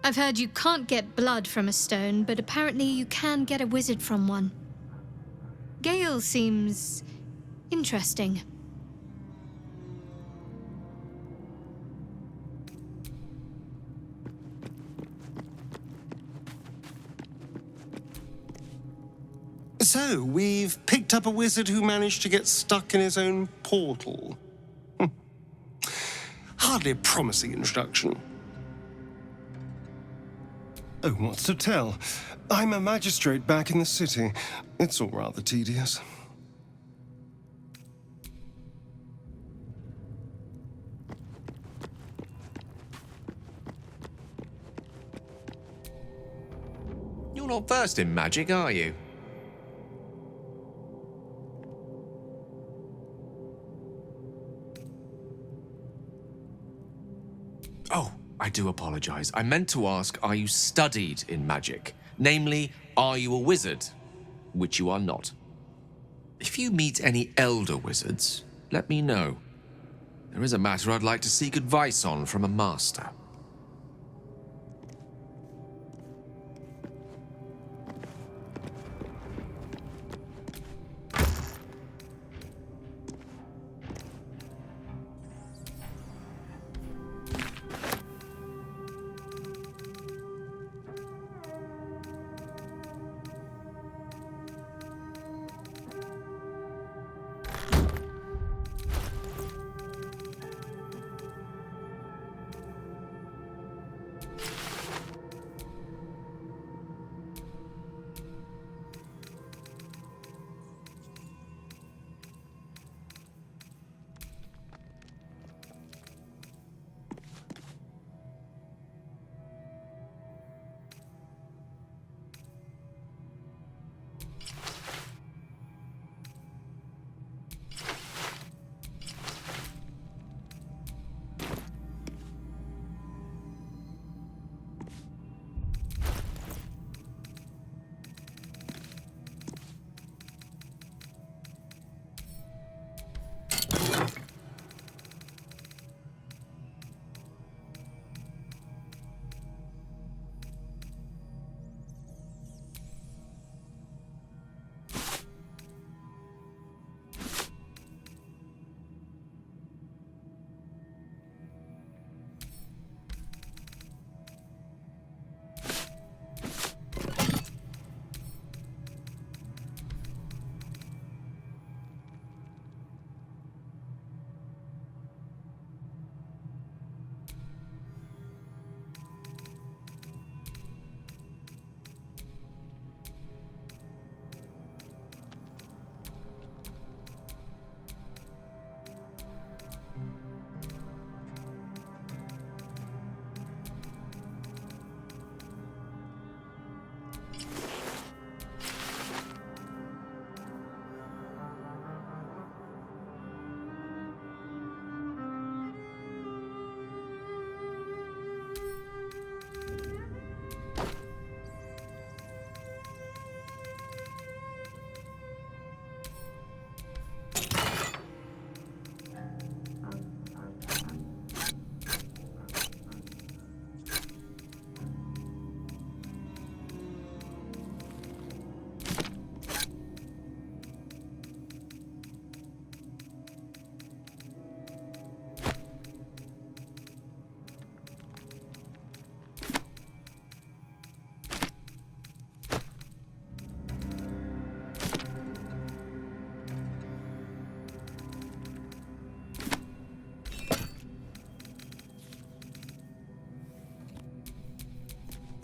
I've heard you can't get blood from a stone, but apparently you can get a wizard from one. Gale seems interesting. So, we've picked up a wizard who managed to get stuck in his own portal. Hardly a promising introduction. Oh, what's to tell? I'm a magistrate back in the city. It's all rather tedious. You're not versed in magic, are you? Oh, I do apologize. I meant to ask, are you studied in magic? Namely, are you a wizard? Which you are not. If you meet any elder wizards, let me know. There is a matter I'd like to seek advice on from a master.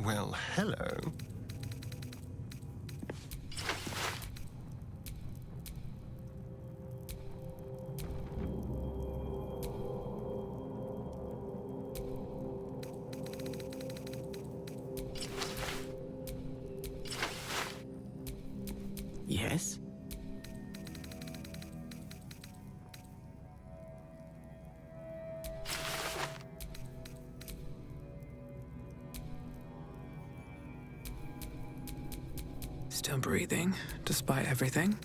Well, hello. Yes? Still breathing, despite everything.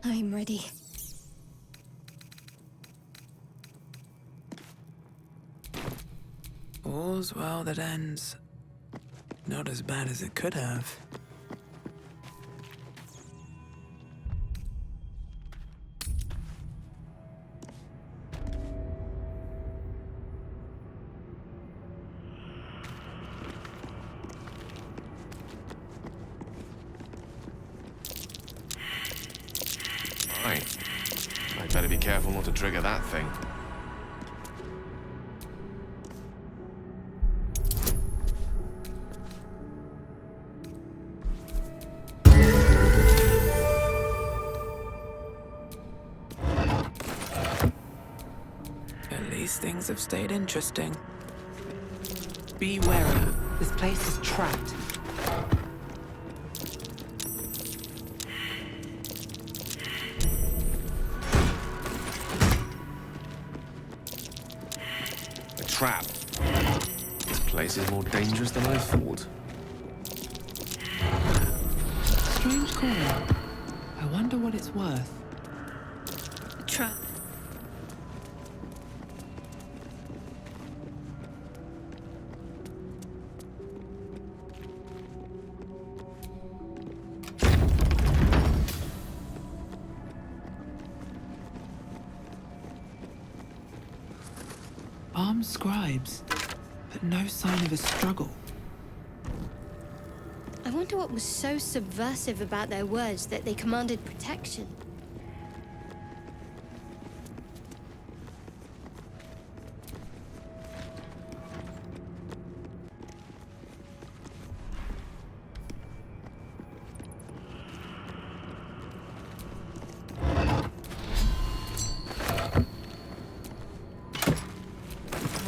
I'm ready. All's well that ends. Not as bad as it could have. Right. I'd better be careful not to trigger that thing. At least things have stayed interesting. Be wary. This place is trapped. A trap. This place is more dangerous than I thought. Strange coin. I wonder what it's worth. A trap. Armed scribes, but no sign of a struggle. I wonder what was so subversive about their words that they commanded protection.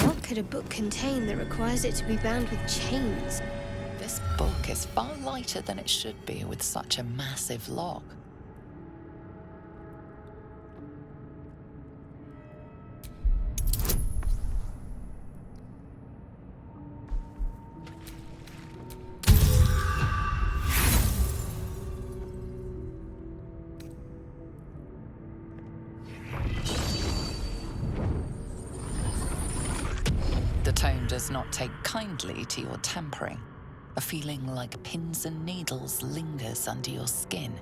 What could a book contain that requires it to be bound with chains? This book is far lighter than it should be with such a massive lock. The tome does not take kindly to your tampering. A feeling like pins and needles lingers under your skin,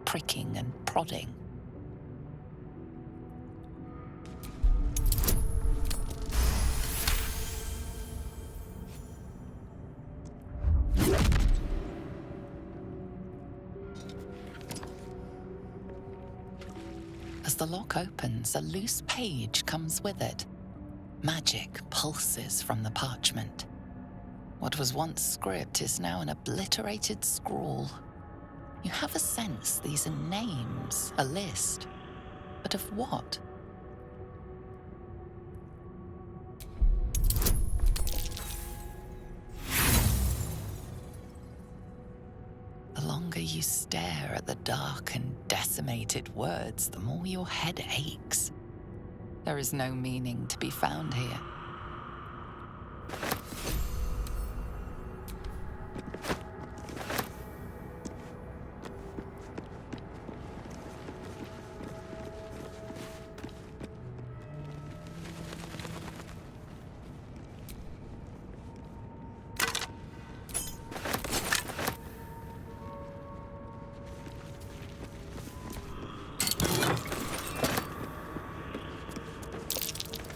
pricking and prodding. As the lock opens, a loose page comes with it. Magic pulses from the parchment. What was once script is now an obliterated scrawl. You have a sense these are names, a list. But of what? The longer you stare at the dark and decimated words, the more your head aches. There is no meaning to be found here.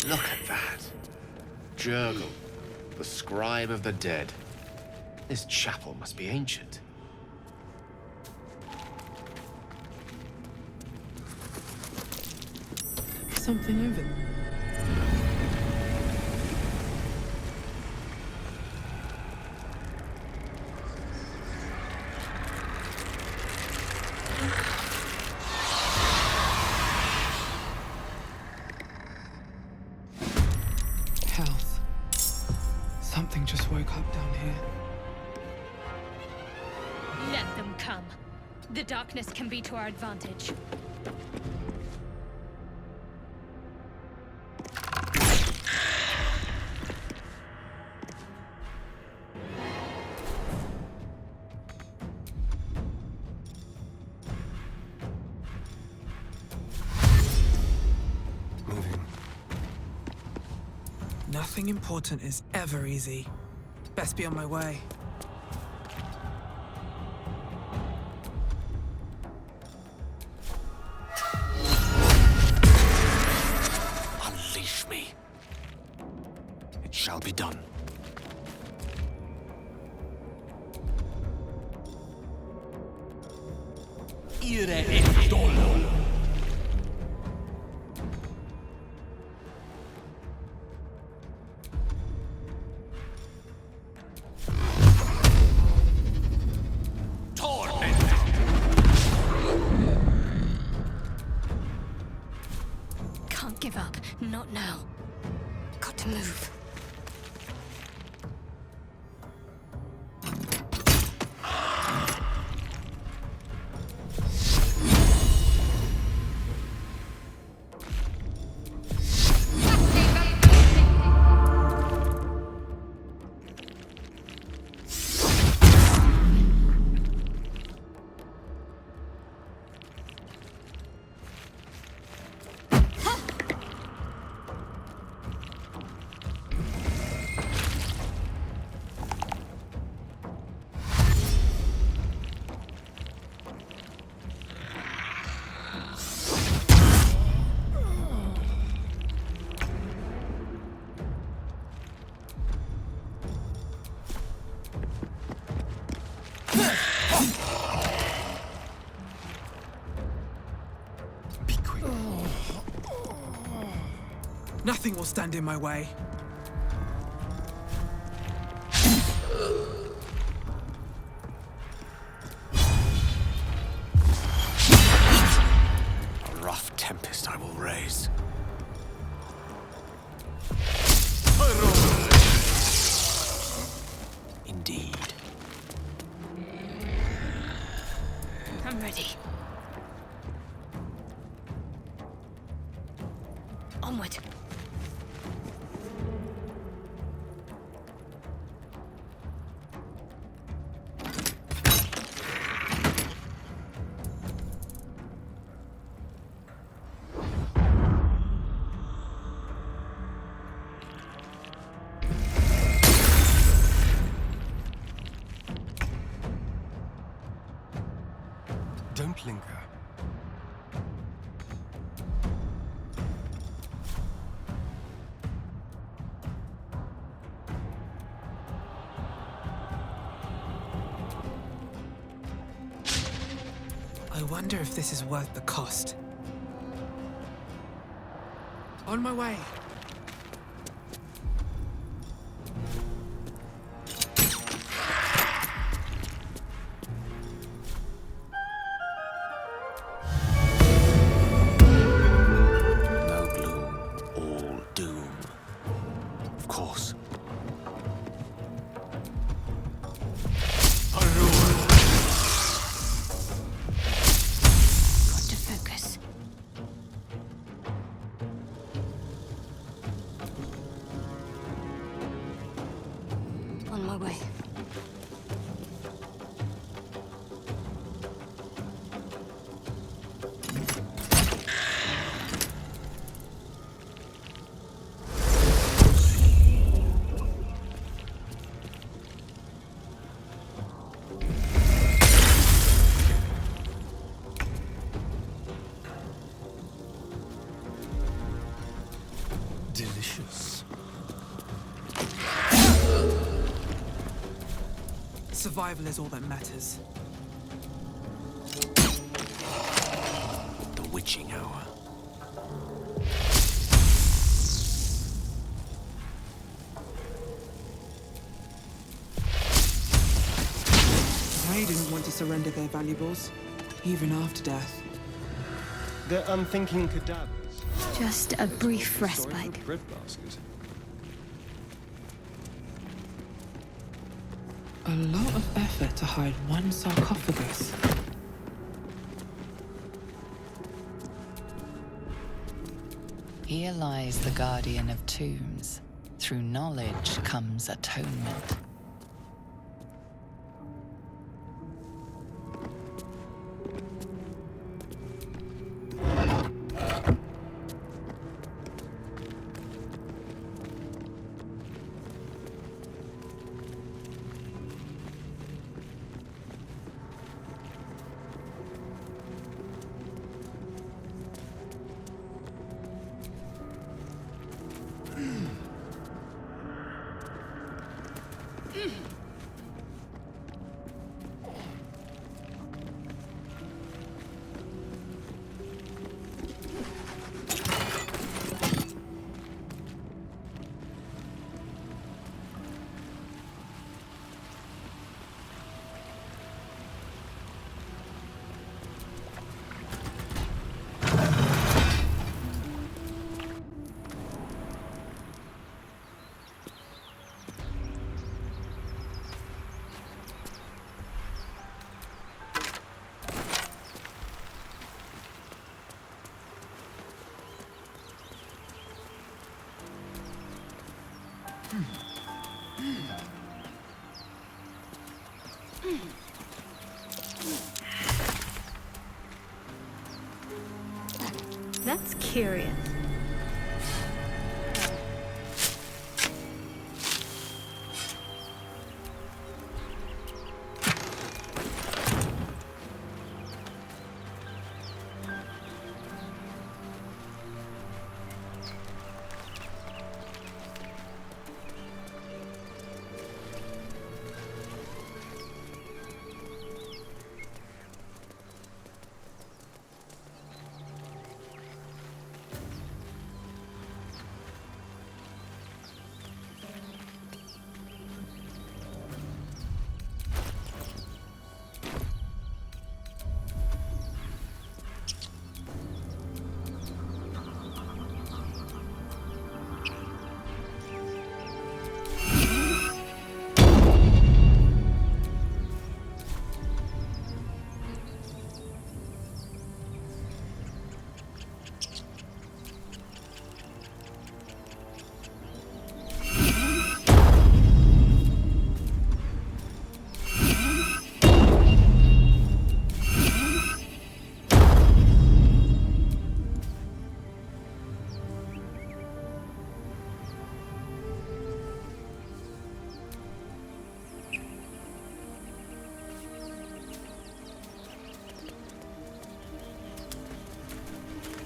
Look at that. Jurgle, the scribe of the dead. This chapel must be ancient. Something over there. Health. Something just woke up down here. Let them come. The darkness can be to our advantage. Nothing important is ever easy. Best be on my way. Unleash me. It shall be done. Ire et dolo. Can't give up. Not now. Got to move. Nothing will stand in my way. A rough tempest I will raise. Indeed. I'm ready. Onward. Don't linger. I wonder if this is worth the cost. On my way. No gloom, all doom. Of course. Got to focus. On my way. Delicious. Survival is all that matters. The witching hour. They didn't want to surrender their valuables, even after death. They're unthinking cadavers. Just a brief Sorry for respite. a breadbasket. A lot of effort to hide one sarcophagus. Here lies the guardian of tombs. Through knowledge comes atonement. That's curious.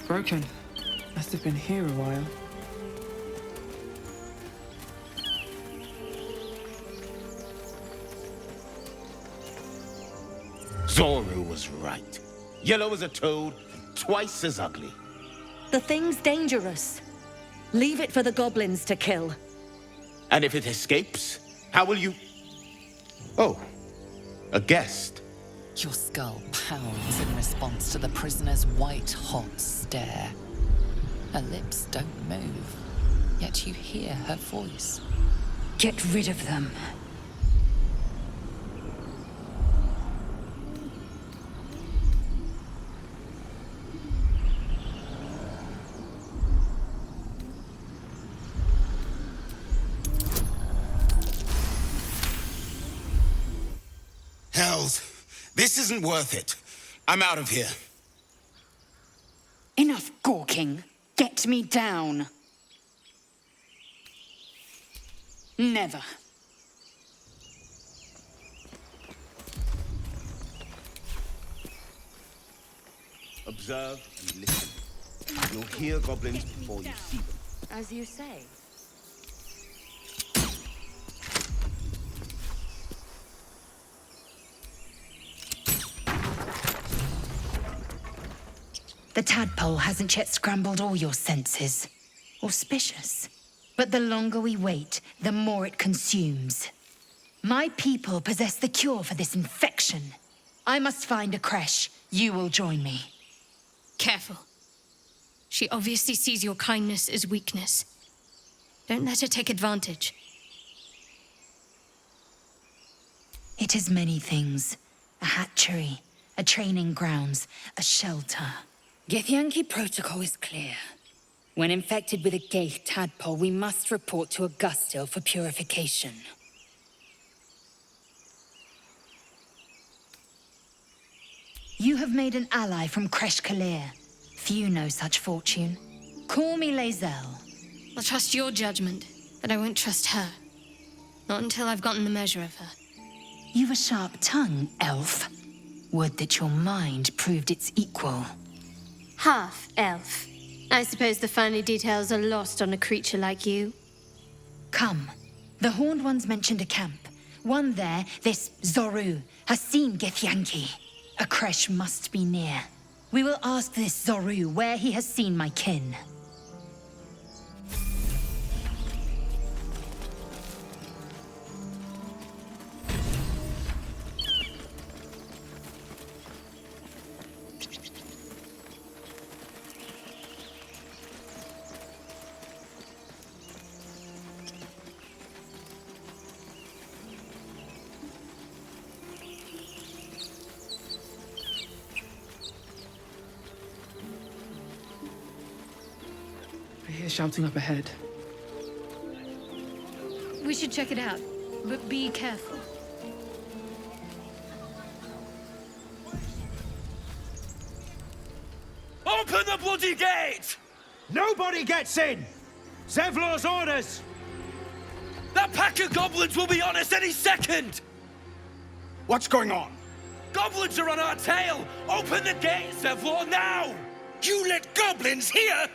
Broken. Must have been here a while. Zoru was right. Yellow as a toad, twice as ugly. The thing's dangerous. Leave it for the goblins to kill. And if it escapes, how will you... Oh, a guest. Your skull pounds in response to the prisoner's white-hot stare. Her lips don't move, yet you hear her voice. Get rid of them. Hells, this isn't worth it. I'm out of here. Enough gawking. Get me down. Never. Observe and listen. You'll hear goblins before you see them. As you say. The tadpole hasn't yet scrambled all your senses. Auspicious. But the longer we wait, the more it consumes. My people possess the cure for this infection. I must find a creche. You will join me. Careful. She obviously sees your kindness as weakness. Don't let her take advantage. It is many things. A hatchery, a training grounds, a shelter. Githyanki protocol is clear. When infected with a Gaith tadpole, we must report to Augustil for purification. You have made an ally from Kresh Kalir. Few know such fortune. Call me Lae'zel. I'll trust your judgment, but I won't trust her. Not until I've gotten the measure of her. You've a sharp tongue, elf. Would that your mind proved its equal. Half-elf. I suppose the finer details are lost on a creature like you. Come. The Horned Ones mentioned a camp. One there, this Zoru, has seen Githyanki. A creche must be near. We will ask this Zoru where he has seen my kin. I hear shouting up ahead. We should check it out, but be careful. Open Open the bloody gate! Nobody gets in! Zevlor's orders! That pack of goblins will be on us any second! What's going on? Goblins are on our tail! Open the gate, Zevlor, now! You let goblins here?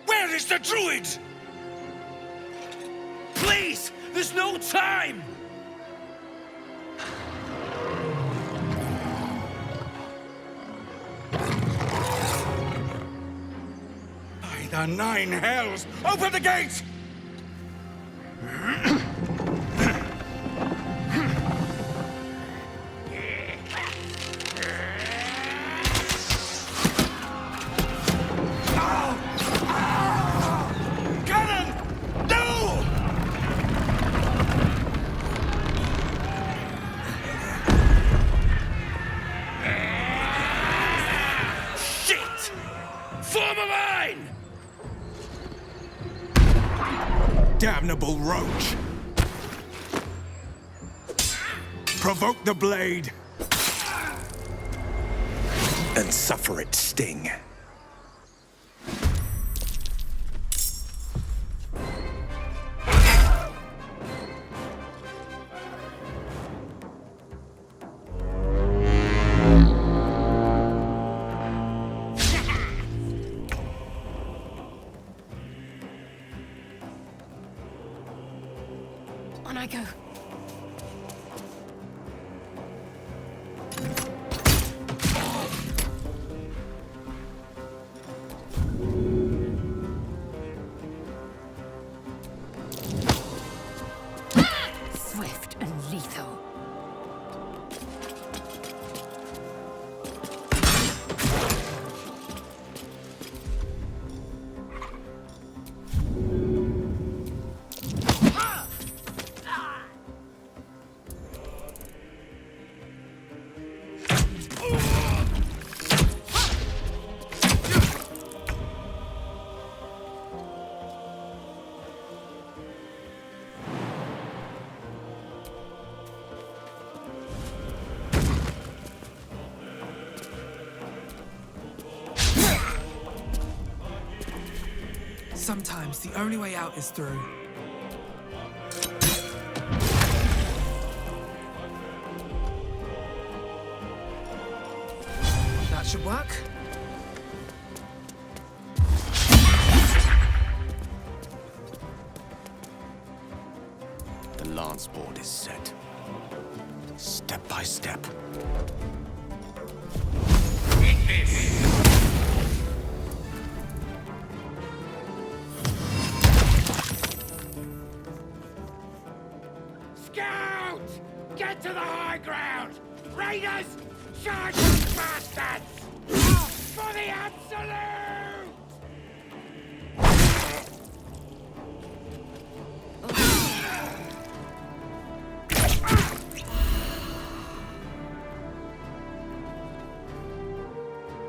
Where is the druid? Please! There's no time! By the nine hells! Open the gate! Cannon! No! Shit! Form a line! Damnable roach! Provoke the blade! And suffer its sting. On I go. Swift and lethal. Sometimes the only way out is through. That should work. The lance board is set. Step by step. Scout! Get to the high ground! Raiders! Charge these bastards! For the absolute!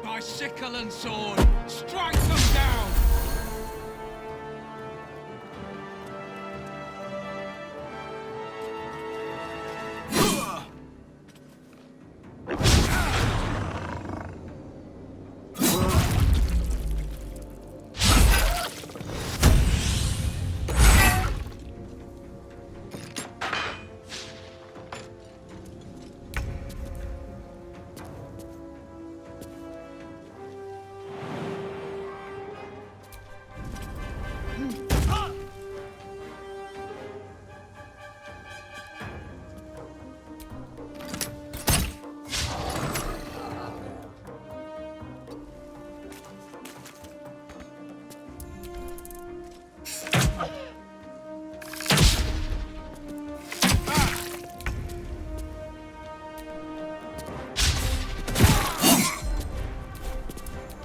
By sickle and sword, strike them down!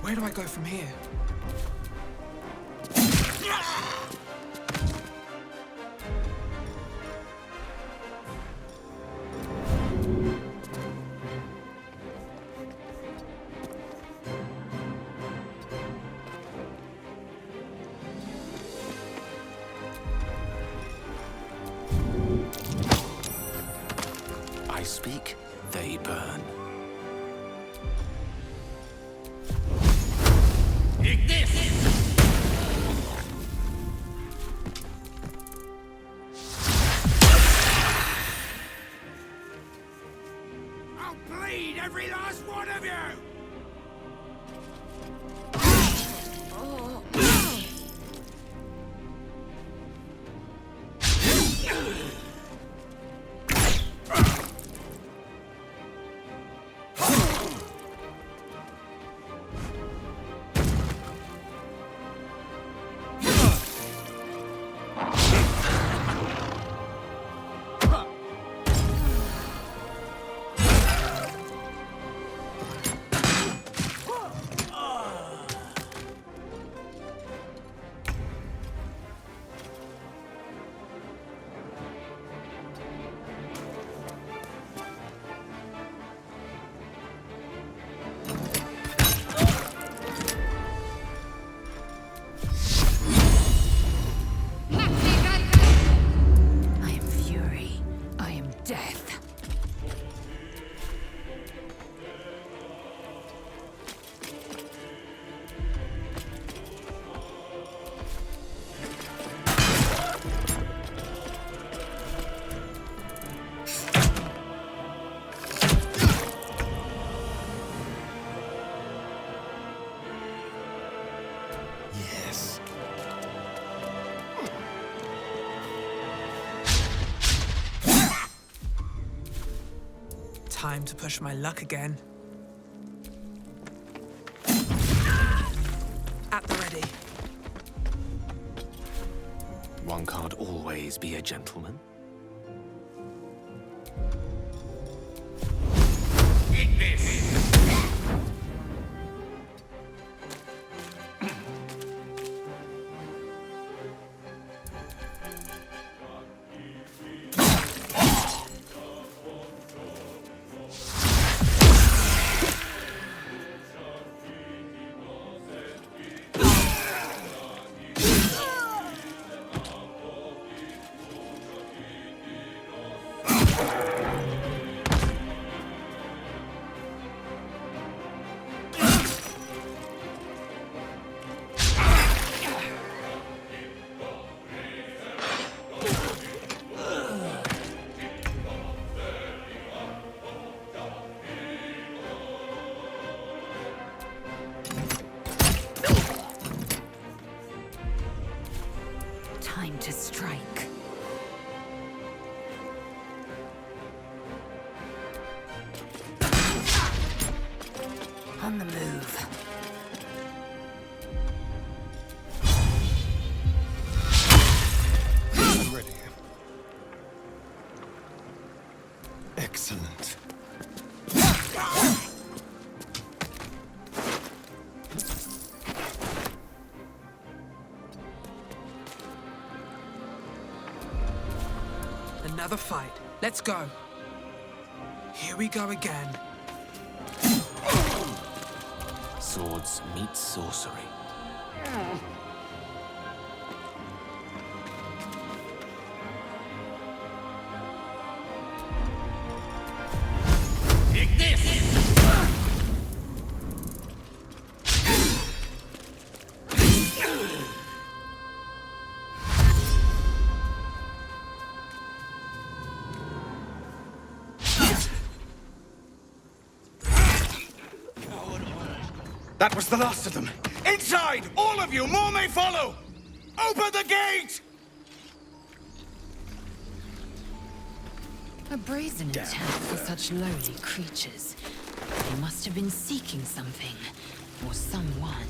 Where do I go from here? I speak, they burn. Take this! I'll bleed every last one of you! Death. Yes. Time to push my luck again. At the ready. One can't always be a gentleman. Eat this! Time to strike. On the move. I'm ready. Excellent. Another fight. Let's go. Here we go again. Swords meet sorcery. Take this! That was the last of them. Inside! All of you! More may follow! Open the gate! A brazen attack for such lowly creatures. They must have been seeking something, or someone.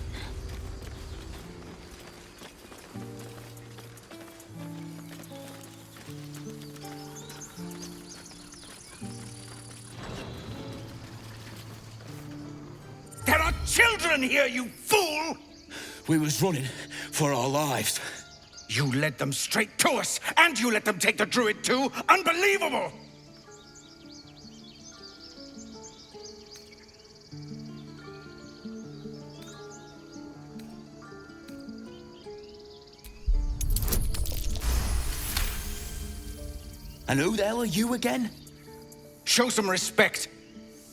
There are children here, you fool! We was running for our lives. You led them straight to us, and you let them take the druid too? Unbelievable! And who the hell are you again? Show some respect.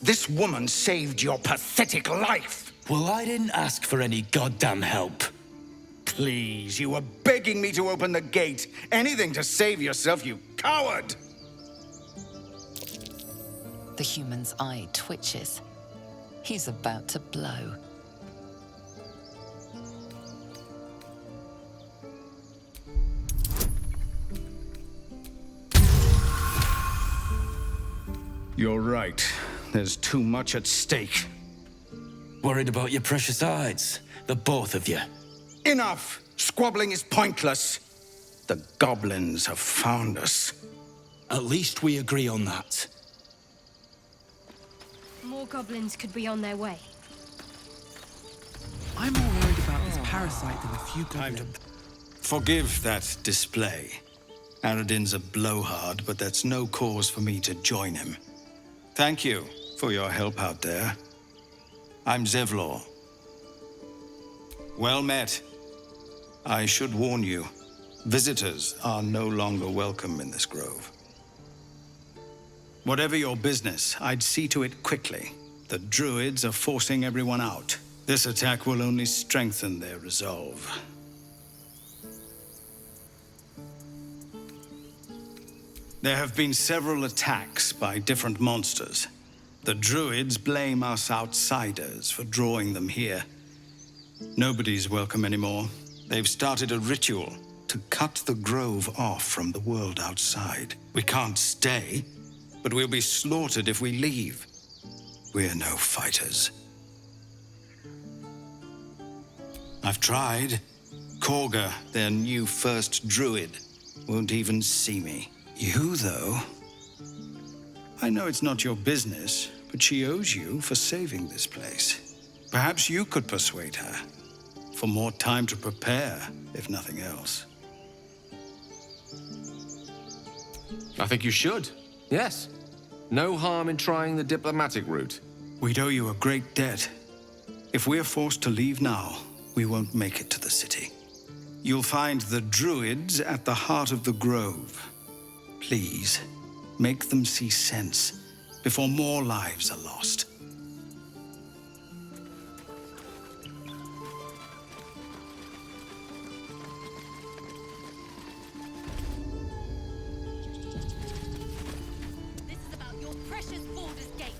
This woman saved your pathetic life. Well, I didn't ask for any goddamn help. Please, you were begging me to open the gate. Anything to save yourself, you coward! The human's eye twitches. He's about to blow. You're right. There's too much at stake. Worried about your precious hides, the both of you. Enough! Squabbling is pointless. The goblins have found us. At least we agree on that. More goblins could be on their way. I'm more worried about this parasite than a few goblins. Forgive that display. Aradin's a blowhard, but that's no cause for me to join him. Thank you for your help out there. I'm Zevlor. Well met. I should warn you, visitors are no longer welcome in this grove. Whatever your business, I'd see to it quickly. The druids are forcing everyone out. This attack will only strengthen their resolve. There have been several attacks by different monsters. The druids blame us outsiders for drawing them here. Nobody's welcome anymore. They've started a ritual to cut the grove off from the world outside. We can't stay, but we'll be slaughtered if we leave. We're no fighters. I've tried. Korga, their new first druid, won't even see me. You, though? I know it's not your business, but she owes you for saving this place. Perhaps you could persuade her. For more time to prepare, if nothing else. I think you should. Yes. No harm in trying the diplomatic route. We'd owe you a great debt. If we're forced to leave now, we won't make it to the city. You'll find the druids at the heart of the grove. Please, make them see sense before more lives are lost. This is about your precious Baldur's Gate.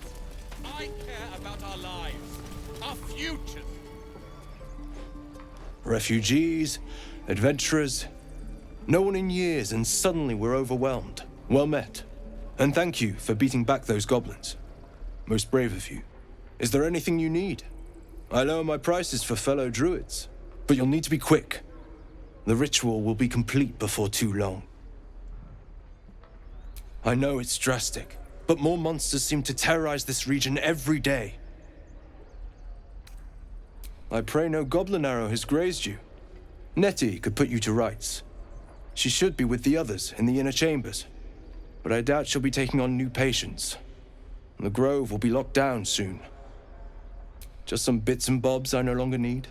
I care about our lives, our futures. Refugees, adventurers, no one in years, and suddenly we're overwhelmed. Well met. And thank you for beating back those goblins. Most brave of you. Is there anything you need? I lower my prices for fellow druids, but you'll need to be quick. The ritual will be complete before too long. I know it's drastic, but more monsters seem to terrorize this region every day. I pray no goblin arrow has grazed you. Nettie could put you to rights. She should be with the others in the inner chambers, but I doubt she'll be taking on new patients. The grove will be locked down soon. Just some bits and bobs I no longer need.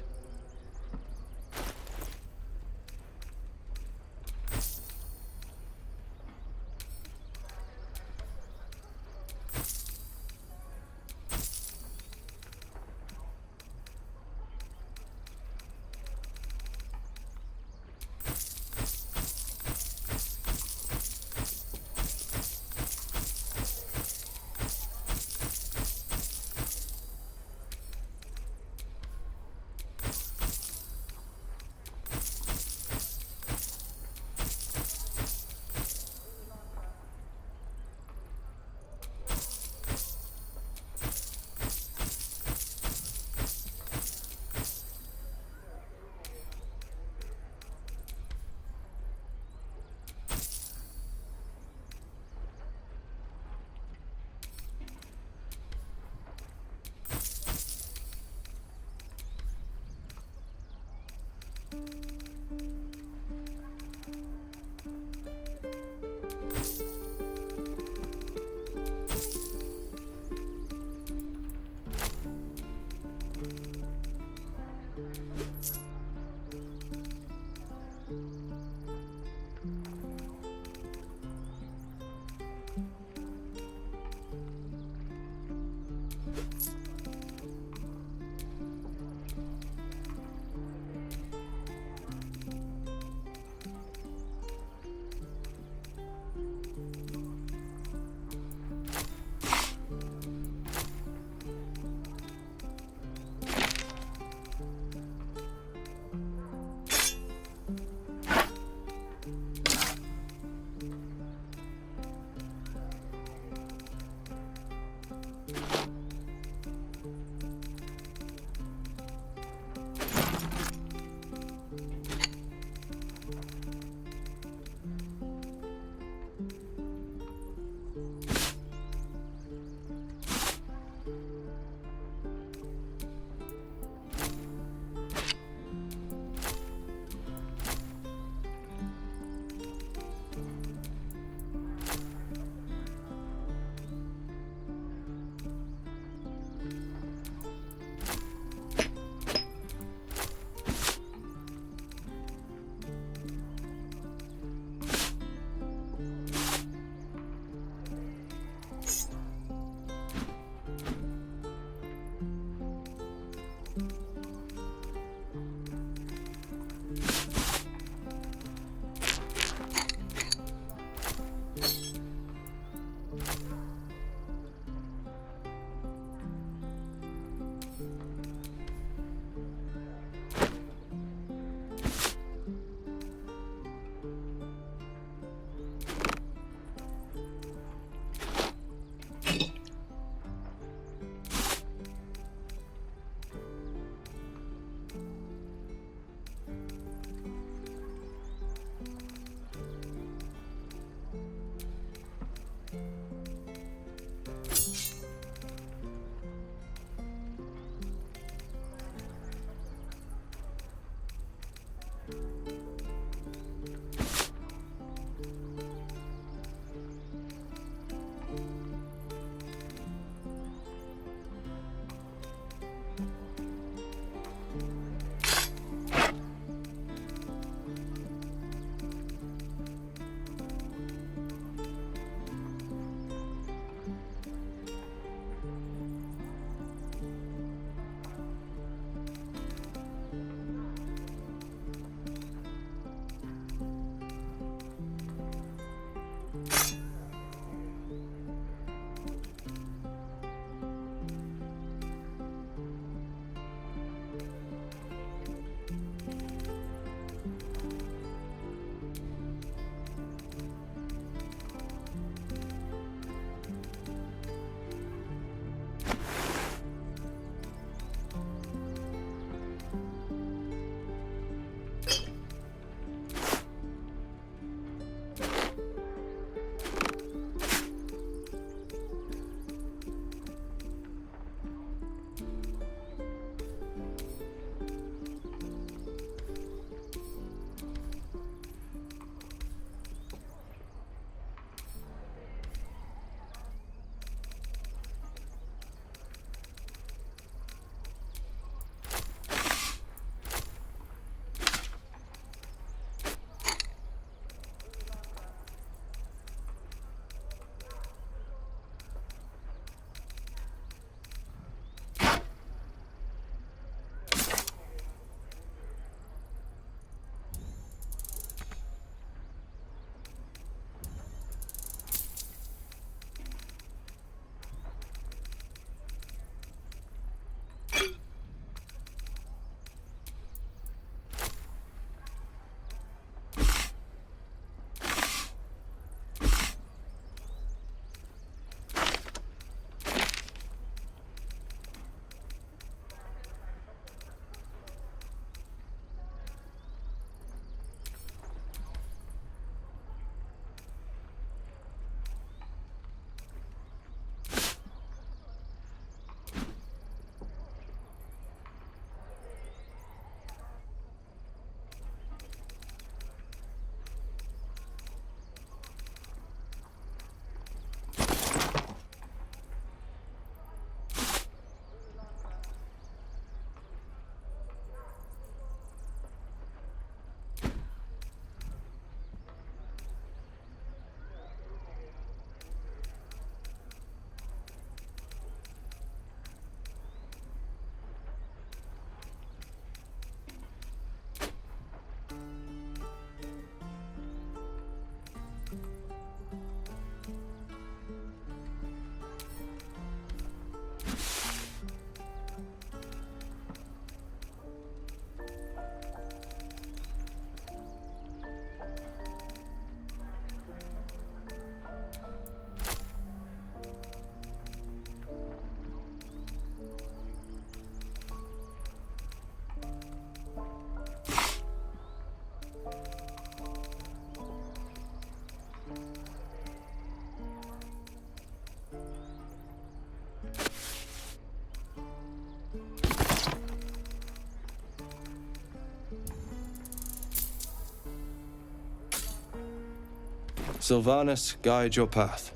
Sylvanas guide your path.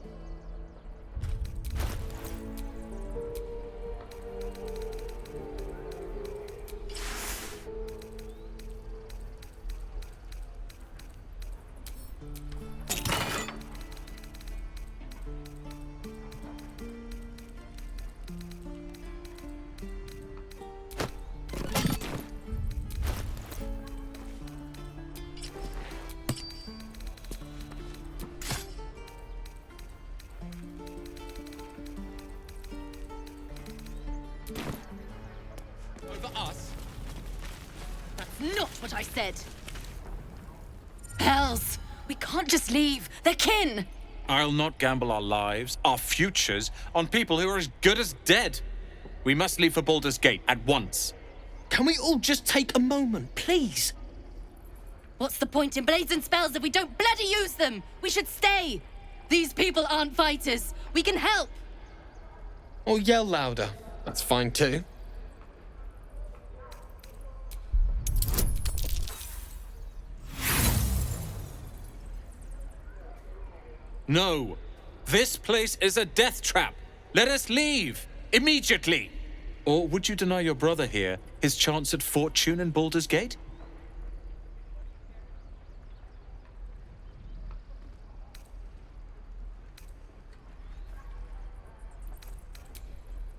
Not what I said. Hells! We can't just leave. They're kin! I'll not gamble our lives, our futures, on people who are as good as dead. We must leave for Baldur's Gate at once. Can we all just take a moment, please? What's the point in blades and spells if we don't bloody use them? We should stay. These people aren't fighters. We can help. Or yell louder. That's fine too. No. This place is a death trap. Let us leave. Immediately. Or would you deny your brother here his chance at fortune in Baldur's Gate?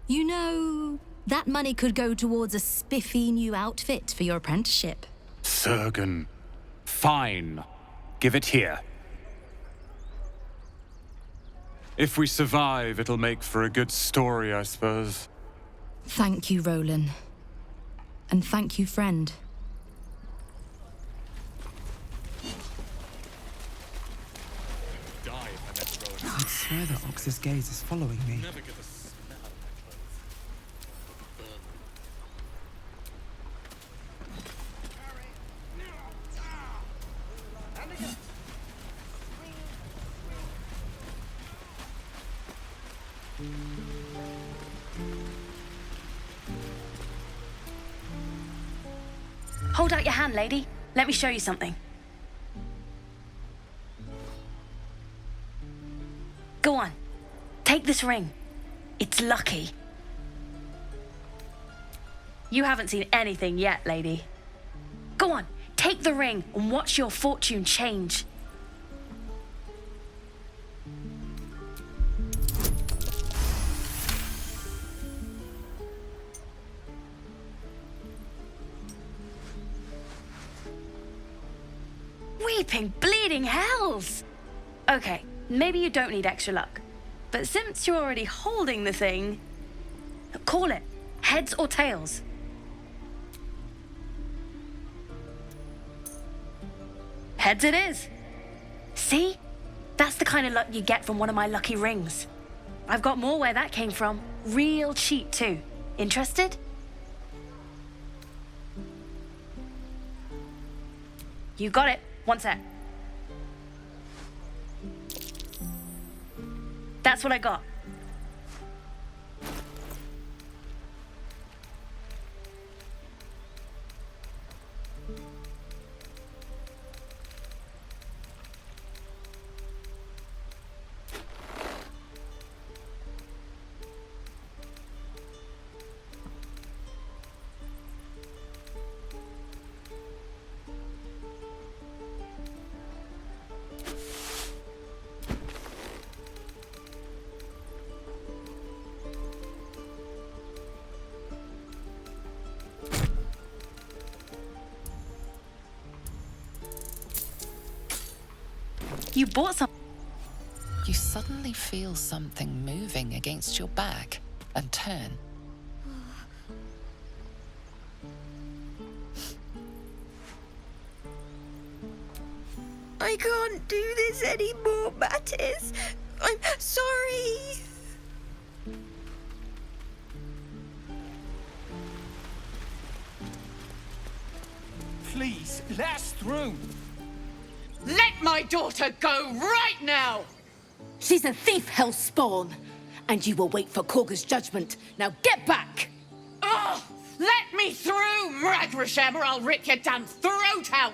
You know, that money could go towards a spiffy new outfit for your apprenticeship. Surgen. Fine. Give it here. If we survive, it'll make for a good story, I suppose. Thank you, Roland. And thank you, friend. I swear the Ox's gaze is following me. Hold out your hand, lady. Let me show you something. Go on. Take this ring. It's lucky. You haven't seen anything yet, lady. Go on. Take the ring and watch your fortune change. Weeping, bleeding hells! Okay, maybe you don't need extra luck. But since you're already holding the thing, call it. Heads or tails. Heads it is. See? That's the kind of luck you get from one of my lucky rings. I've got more where that came from. Real cheap too. Interested? You got it. One sec. That's what I got. You bought some. You suddenly feel something moving against your back and turn. I can't do this anymore, Mattis. I'm sorry. Please, let us through. Let my daughter go right now! She's a thief, hellspawn. And you will wait for Korga's judgment. Now get back! Oh, let me through, Mragrashem, or I'll rip your damn throat out!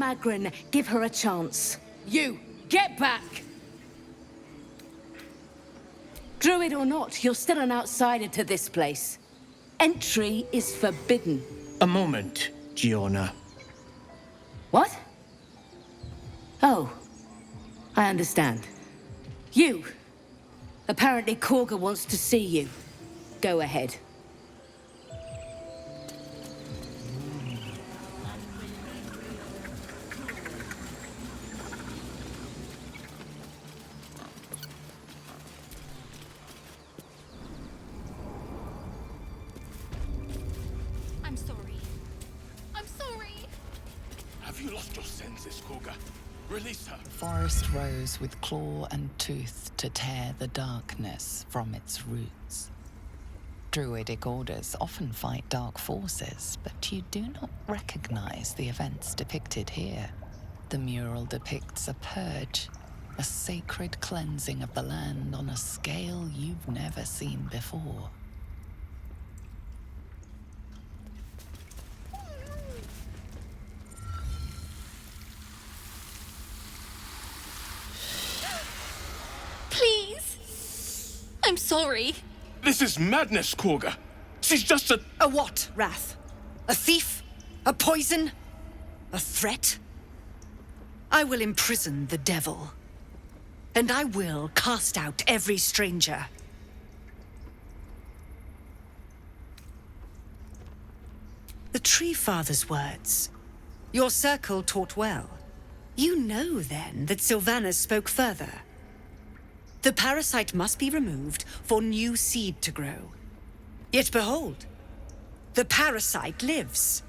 Magrin, give her a chance. You, get back! Druid or not, you're still an outsider to this place. Entry is forbidden. A moment, Giona. What? Oh, I understand. You. Apparently Korga wants to see you. Go ahead. I'm sorry. I'm sorry. Have you lost your senses, Korga? Release her. The forest rose with claw and tooth to tear the darkness from its roots. Druidic orders often fight dark forces, but you do not recognize the events depicted here. The mural depicts a purge, a sacred cleansing of the land on a scale you've never seen before. Please. I'm sorry. This is madness, Korga. She's just a... A what, Wrath? A thief? A poison? A threat? I will imprison the devil. And I will cast out every stranger. The Tree Father's words. Your circle taught well. You know, then, that Sylvanas spoke further. The parasite must be removed for new seed to grow. Yet behold, the parasite lives.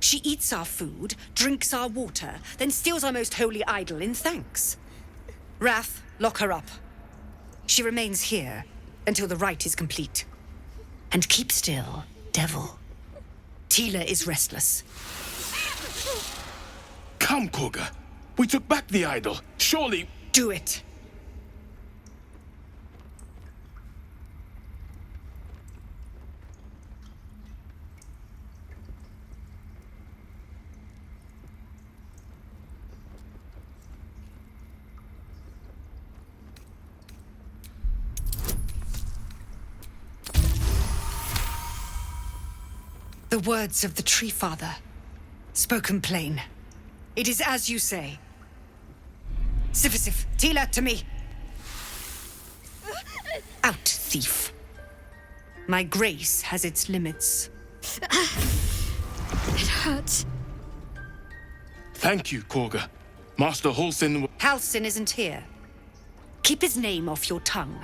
She eats our food, drinks our water, then steals our most holy idol in thanks. Wrath, lock her up. She remains here until the rite is complete. And keep still, devil. Tila is restless. Come, Korga. We took back the idol. Surely... Do it. The words of the Tree Father, spoken plain. It is as you say. Sifisif, Tila, to me. Out, thief. My grace has its limits. It hurts. Thank you, Korga. Master Halsin... Halsin isn't here. Keep his name off your tongue,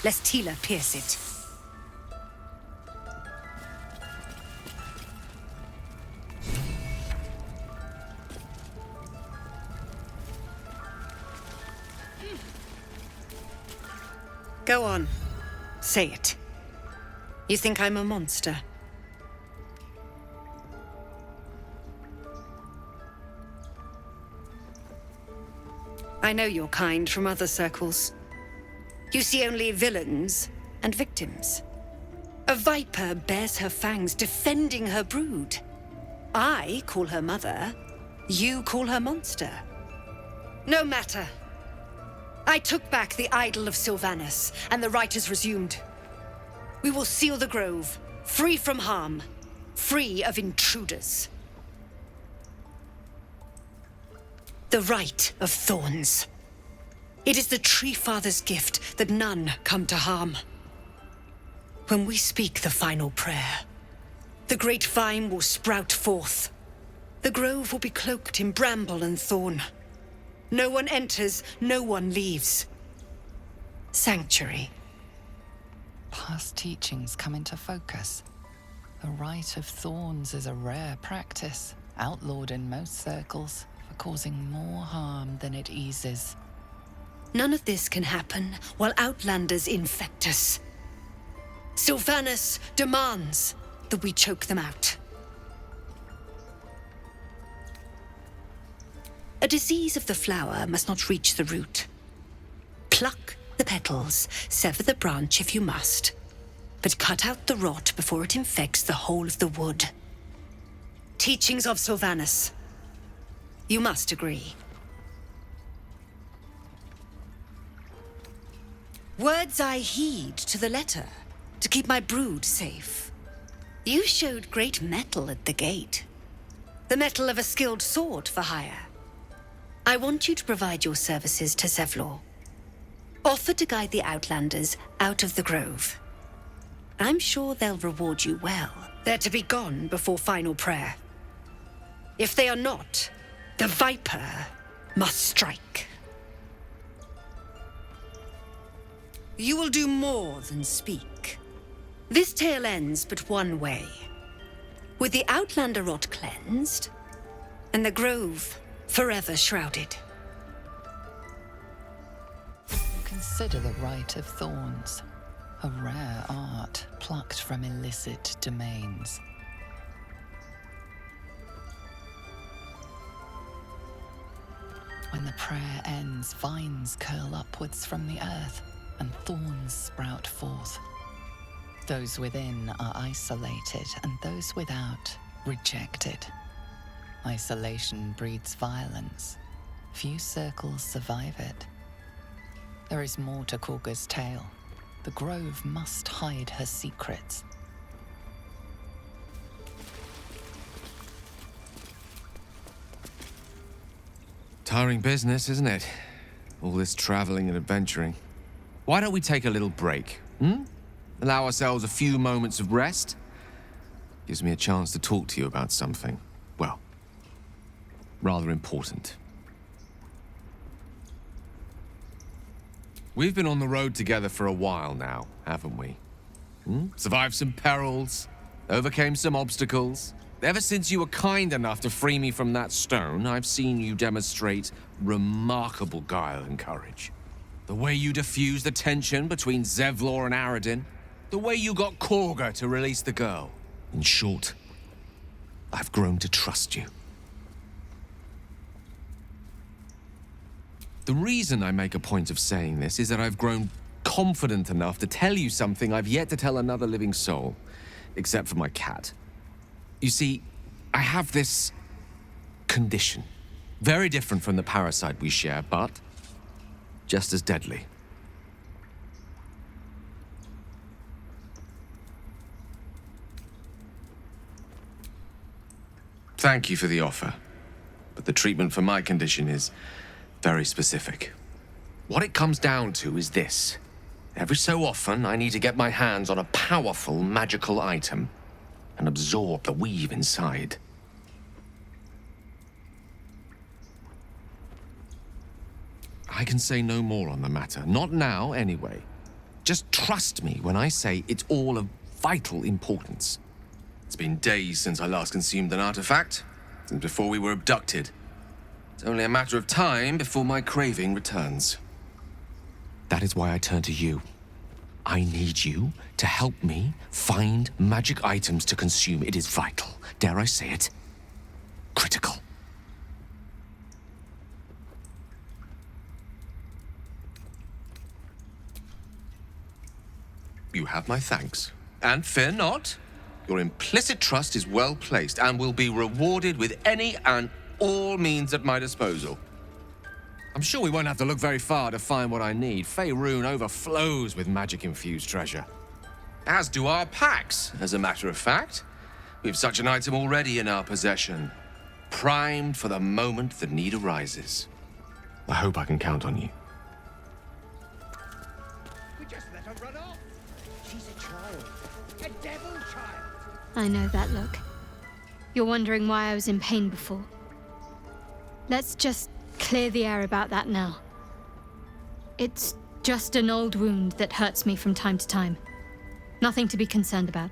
lest Tila pierce it. Go on. Say it. You think I'm a monster? I know your kind from other circles. You see only villains and victims. A viper bears her fangs defending her brood. I call her mother. You call her monster. No matter. I took back the idol of Sylvanas, and the rite is resumed. We will seal the grove, free from harm, free of intruders. The rite of thorns. It is the Tree Father's gift that none come to harm. When we speak the final prayer, the great vine will sprout forth. The grove will be cloaked in bramble and thorn. No one enters, no one leaves. Sanctuary. Past teachings come into focus. The Rite of Thorns is a rare practice, outlawed in most circles, for causing more harm than it eases. None of this can happen while Outlanders infect us. Sylvanas demands that we choke them out. A disease of the flower must not reach the root. Pluck the petals, sever the branch if you must, but cut out the rot before it infects the whole of the wood. Teachings of Sylvanas. You must agree. Words I heed to the letter, to keep my brood safe. You showed great mettle at the gate. The mettle of a skilled sword for hire. I want you to provide your services to Zevlor. Offer to guide the Outlanders out of the grove. I'm sure they'll reward you well. They're to be gone before final prayer. If they are not, the Viper must strike. You will do more than speak. This tale ends but one way. With the Outlander rot cleansed, and the grove forever shrouded. Consider the Rite of Thorns, a rare art plucked from illicit domains. When the prayer ends, vines curl upwards from the earth, and thorns sprout forth. Those within are isolated, and those without rejected. Isolation breeds violence. Few circles survive it. There is more to Korga's tale. The grove must hide her secrets. Tiring business, isn't it? All this traveling and adventuring. Why don't we take a little break, Allow ourselves a few moments of rest? Gives me a chance to talk to you about something, well, rather important. We've been on the road together for a while now, haven't we? Survived some perils, overcame some obstacles. Ever since you were kind enough to free me from that stone, I've seen you demonstrate remarkable guile and courage. The way you diffused the tension between Zevlor and Aradin. The way you got Korga to release the girl. In short, I've grown to trust you. The reason I make a point of saying this is that I've grown confident enough to tell you something I've yet to tell another living soul, except for my cat. You see, I have this condition. Very different from the parasite we share, but just as deadly. Thank you for the offer, but the treatment for my condition is very specific. What it comes down to is this. Every so often, I need to get my hands on a powerful magical item and absorb the weave inside. I can say no more on the matter. Not now, anyway. Just trust me when I say it's all of vital importance. It's been days since I last consumed an artifact, since before we were abducted. It's only a matter of time before my craving returns. That is why I turn to you. I need you to help me find magic items to consume. It is vital. Dare I say it? Critical. You have my thanks. And fear not. Your implicit trust is well placed and will be rewarded with any and all means at my disposal. I'm sure we won't have to look very far to find what I need. Faerun overflows with magic-infused treasure. As do our packs, as a matter of fact. We've such an item already in our possession. Primed for the moment the need arises. I hope I can count on you. We just let her run off. She's a child. A devil child. I know that look. You're wondering why I was in pain before. Let's just clear the air about that now. It's just an old wound that hurts me from time to time. Nothing to be concerned about.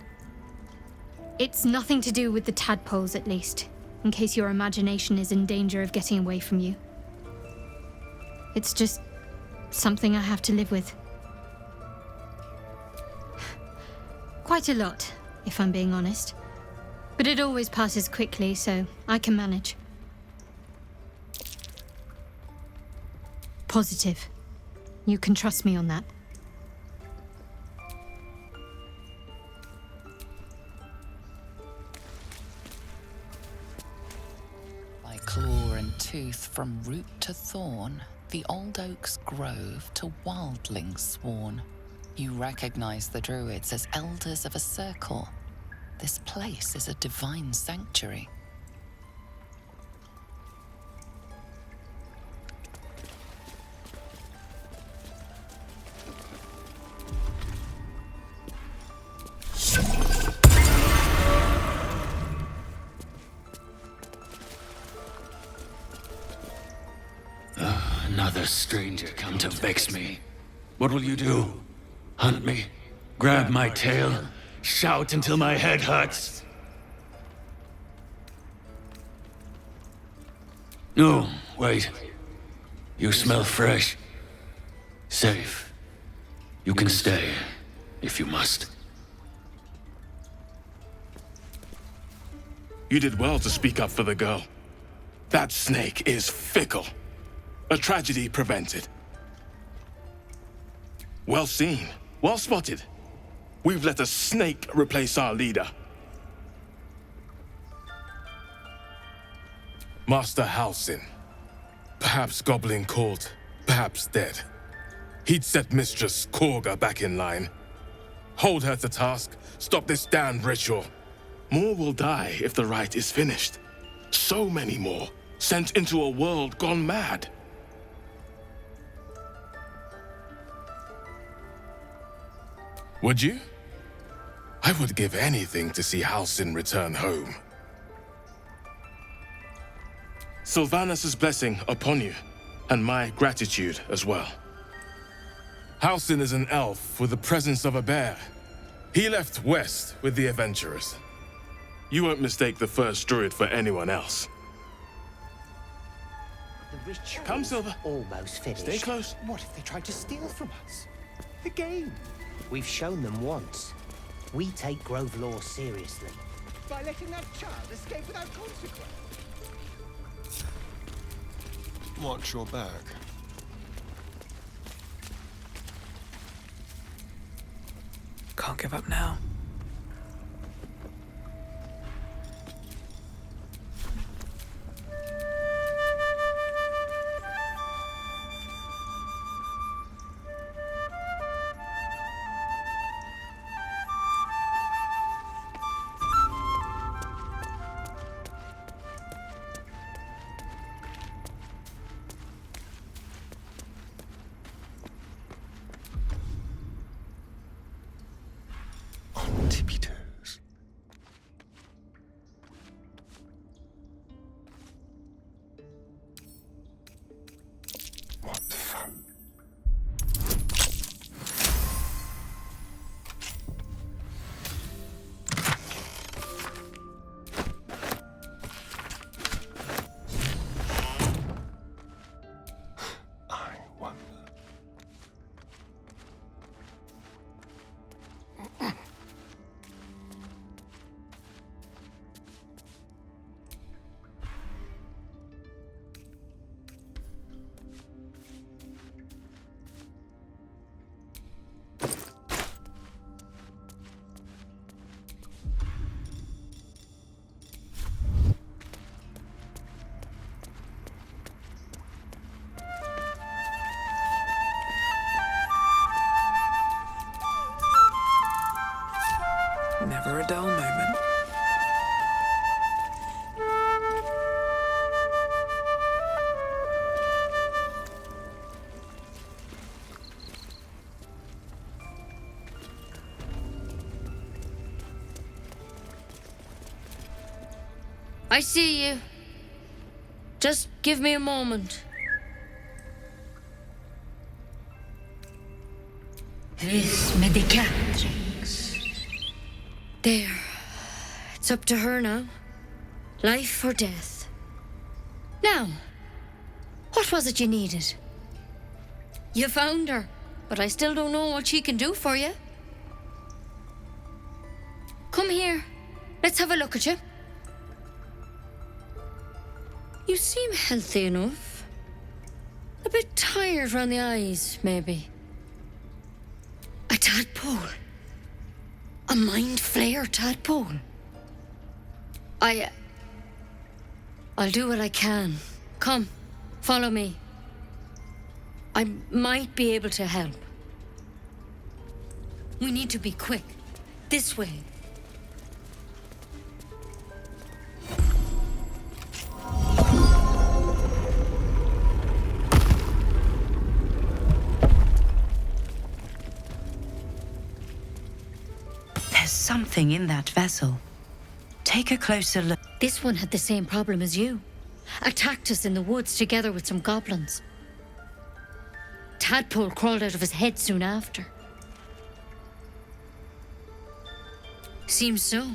It's nothing to do with the tadpoles, at least, in case your imagination is in danger of getting away from you. It's just something I have to live with. Quite a lot, if I'm being honest. But it always passes quickly, so I can manage. Positive. You can trust me on that. By claw and tooth from root to thorn, the old oak's grove to wildlings sworn. You recognize the druids as elders of a circle. This place is a divine sanctuary. Another stranger come to vex me. What will you do? Hunt me? Grab my tail? Shout until my head hurts? No, wait. You smell fresh. Safe. You can stay, if you must. You did well to speak up for the girl. That snake is fickle. A tragedy prevented. Well seen. Well spotted. We've let a snake replace our leader. Master Halsin. Perhaps goblin caught, perhaps dead. He'd set Mistress Korga back in line. Hold her to task, stop this damned ritual. More will die if the rite is finished. So many more, sent into a world gone mad. Would you? I would give anything to see Halsin return home. Sylvanus' blessing upon you, and my gratitude as well. Halsin is an elf with the presence of a bear. He left west with the adventurers. You won't mistake the first druid for anyone else. The ritual Come, Silver. Almost finished. Stay close. What if they tried to steal from us? The game. We've shown them once. We take Grove law seriously. By letting that child escape without consequence. Watch your back. Can't give up now. Tippy toes. What fun. I wonder. Never a dull moment. I see you. Just give me a moment. Vis medicatrix. There. It's up to her now. Life or death. Now, what was it you needed? You found her, but I still don't know what she can do for you. Come here. Let's have a look at you. You seem healthy enough. A bit tired round the eyes, maybe. A tadpole. A mind flayer tadpole. I'll do what I can. Come, follow me. I might be able to help. We need to be quick. This way. There's something in that vessel. Take a closer look. This one had the same problem as you. Attacked us in the woods together with some goblins. Tadpole crawled out of his head soon after. Seems so.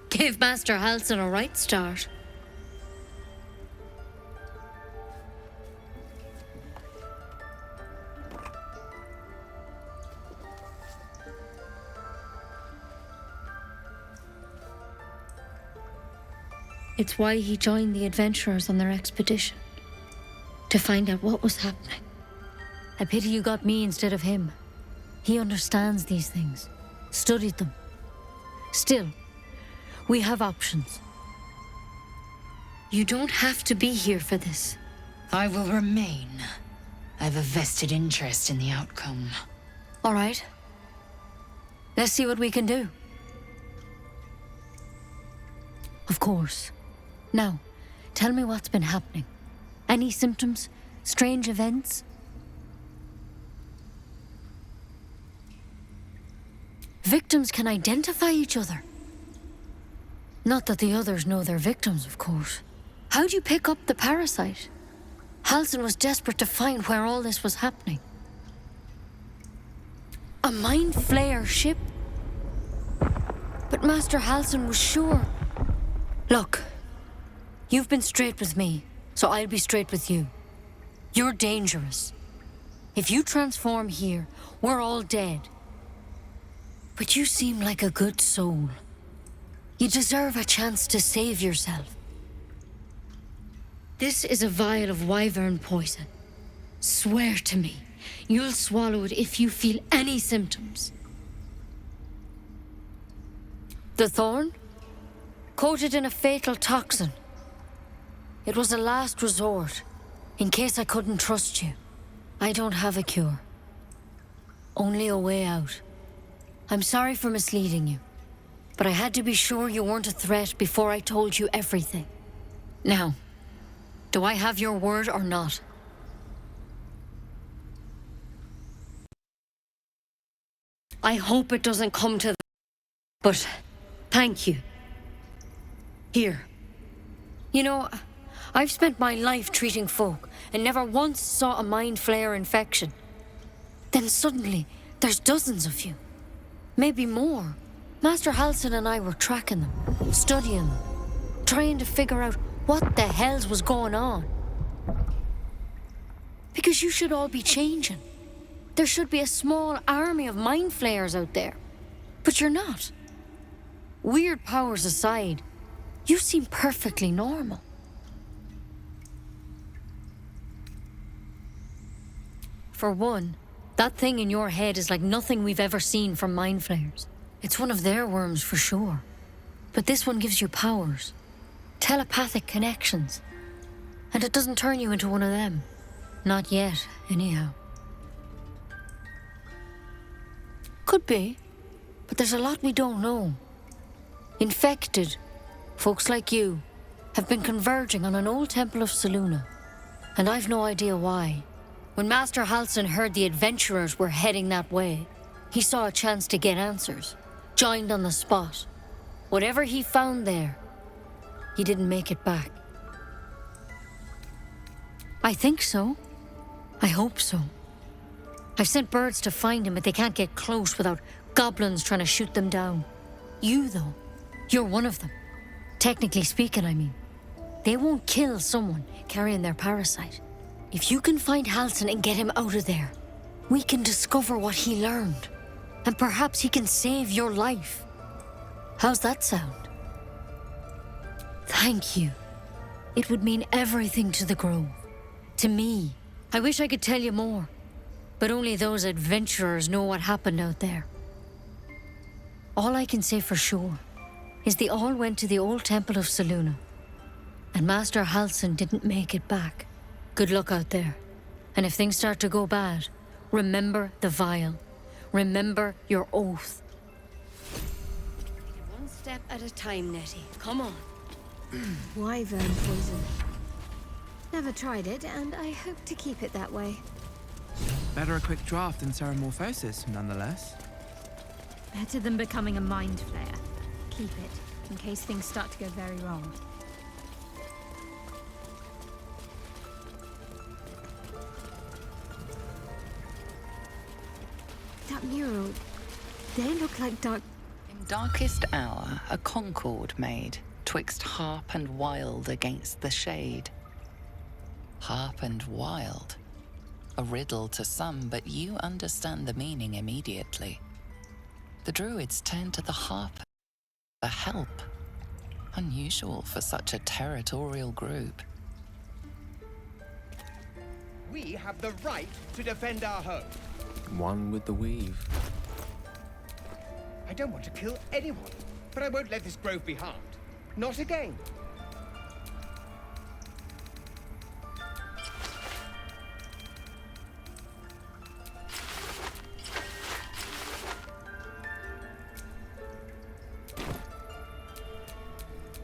Gave Master Halsin a right start. It's why he joined the adventurers on their expedition. To find out what was happening. I pity you got me instead of him. He understands these things. Studied them. Still, we have options. You don't have to be here for this. I will remain. I have a vested interest in the outcome. All right. Let's see what we can do. Of course. Now, tell me what's been happening. Any symptoms? Strange events? Victims can identify each other. Not that the others know they're victims, of course. How'd you pick up the parasite? Halsin was desperate to find where all this was happening. A mind flayer ship? But Master Halsin was sure. Look, you've been straight with me, so I'll be straight with you. You're dangerous. If you transform here, we're all dead. But you seem like a good soul. You deserve a chance to save yourself. This is a vial of wyvern poison. Swear to me, you'll swallow it if you feel any symptoms. The thorn? Coated in a fatal toxin. It was a last resort, in case I couldn't trust you. I don't have a cure. Only a way out. I'm sorry for misleading you, but I had to be sure you weren't a threat before I told you everything. Now, do I have your word or not? I hope it doesn't come to that, but thank you. Here. You know, I've spent my life treating folk and never once saw a mind flayer infection. Then suddenly, there's dozens of you. Maybe more. Master Halsin and I were tracking them, studying them, trying to figure out what the hells was going on. Because you should all be changing. There should be a small army of mind flayers out there. But you're not. Weird powers aside, you seem perfectly normal. For one, that thing in your head is like nothing we've ever seen from mind flayers. It's one of their worms for sure. But this one gives you powers. Telepathic connections. And it doesn't turn you into one of them. Not yet, anyhow. Could be. But there's a lot we don't know. Infected, folks like you, have been converging on an old temple of Selûne. And I've no idea why. When Master Halsin heard the adventurers were heading that way, he saw a chance to get answers, joined on the spot. Whatever he found there, he didn't make it back. I think so. I hope so. I've sent birds to find him, but they can't get close without goblins trying to shoot them down. You, though, you're one of them. Technically speaking, I mean. They won't kill someone carrying their parasite. If you can find Halsin and get him out of there, we can discover what he learned. And perhaps he can save your life. How's that sound? Thank you. It would mean everything to the Grove. To me. I wish I could tell you more. But only those adventurers know what happened out there. All I can say for sure is they all went to the old temple of Selûne. And Master Halsin didn't make it back. Good luck out there. And if things start to go bad, remember the vial. Remember your oath. One step at a time, Nettie. Come on. Wyvern poison. Never tried it, and I hope to keep it that way. Better a quick draft than Ceramorphosis, nonetheless. Better than becoming a mind flayer. Keep it, in case things start to go very wrong. That mural, they look like dark... In darkest hour, a concord made, twixt harp and wild against the shade. Harp and wild. A riddle to some, but you understand the meaning immediately. The druids turned to the harp for help. Unusual for such a territorial group. We have the right to defend our home. One with the weave. I don't want to kill anyone, but I won't let this grove be harmed. Not again.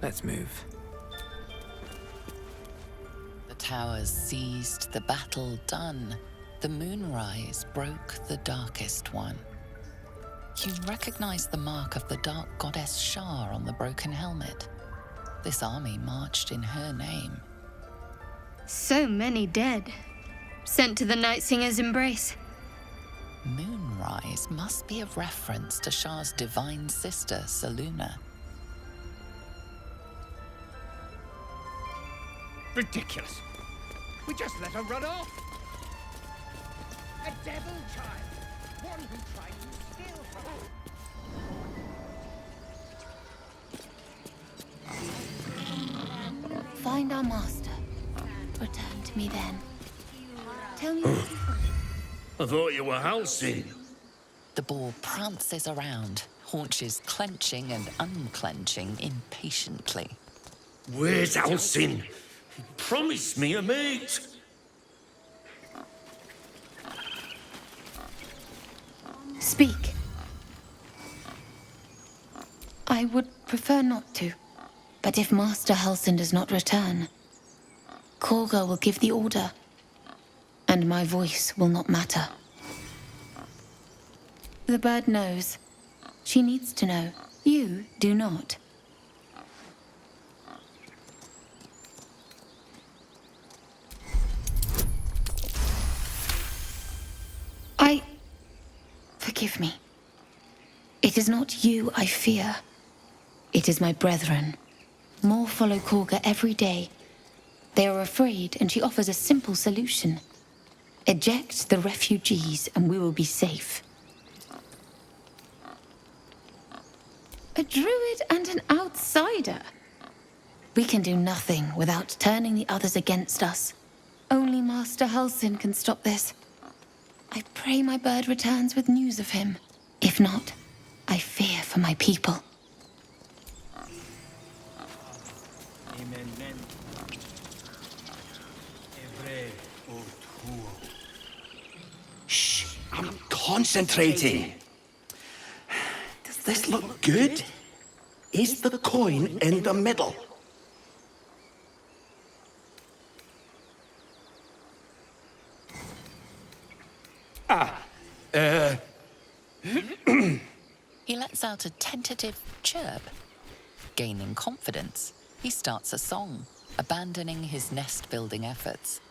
Let's move. The towers seized, the battle done. The moonrise broke the darkest one. You recognize the mark of the dark goddess Shar on the broken helmet. This army marched in her name. So many dead. Sent to the Night Singer's embrace. Moonrise must be a reference to Shar's divine sister, Selûne. Ridiculous. We just let her run off. A devil child. One who tried to steal from her. Find our master. Return to me then. Tell me what you find. I thought you were Halsin. The boar prances around, haunches clenching and unclenching impatiently. Where's Halsin? He promised me a mate. Speak. I would prefer not to, but if Master Halsin does not return, Korga will give the order, and my voice will not matter. The bird knows. She needs to know. You do not. Forgive me. It is not you I fear. It is my brethren. More follow Korga every day. They are afraid, and she offers a simple solution. Eject the refugees, and we will be safe. A druid and an outsider. We can do nothing without turning the others against us. Only Master Halsin can stop this. I pray my bird returns with news of him. If not, I fear for my people. Shh, I'm concentrating. Does this look good? Is the coin in the middle? He lets out a tentative chirp. Gaining confidence, he starts a song, abandoning his nest-building efforts.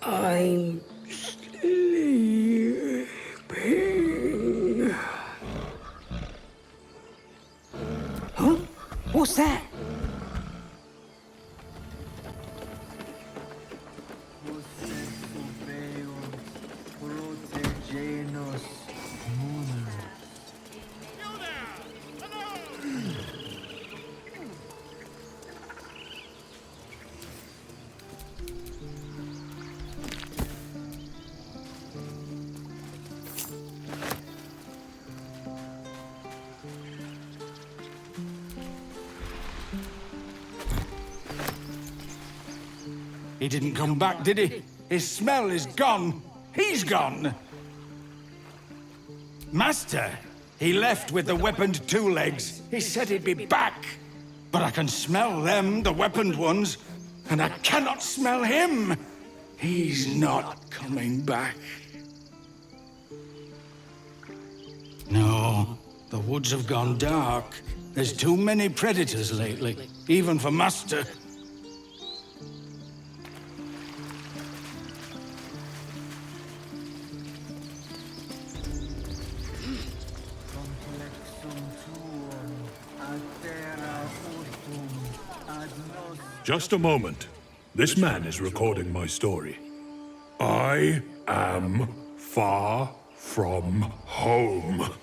I'm sleeping. He didn't come back, did he? His smell is gone. He's gone. Master, he left with the weaponed two legs. He said he'd be back. But I can smell them, the weaponed ones, and I cannot smell him. He's not coming back. No, the woods have gone dark. There's too many predators lately, even for Master. Just a moment. This man is recording my story. I am far from home.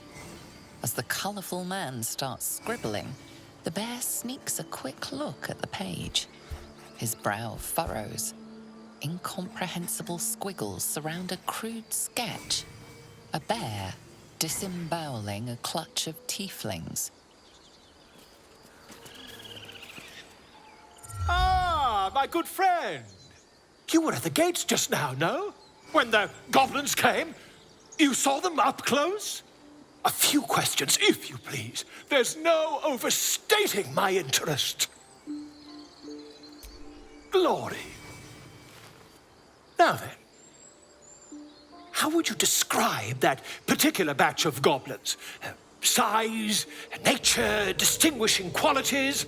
As the colourful man starts scribbling, the bear sneaks a quick look at the page. His brow furrows. Incomprehensible squiggles surround a crude sketch. A bear disemboweling a clutch of tieflings. Ah, my good friend. You were at the gates just now, no? When the goblins came? You saw them up close? A few questions, if you please. There's no overstating my interest. Glory. Now then, how would you describe that particular batch of goblins? Size, nature, distinguishing qualities?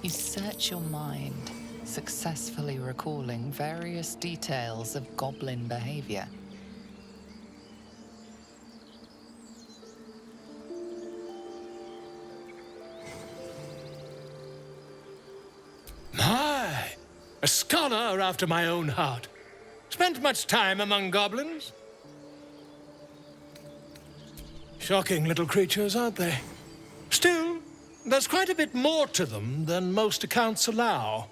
You search your mind, successfully recalling various details of goblin behavior. My, a scholar after my own heart. Spent much time among goblins? Shocking little creatures, aren't they? Still, there's quite a bit more to them than most accounts allow.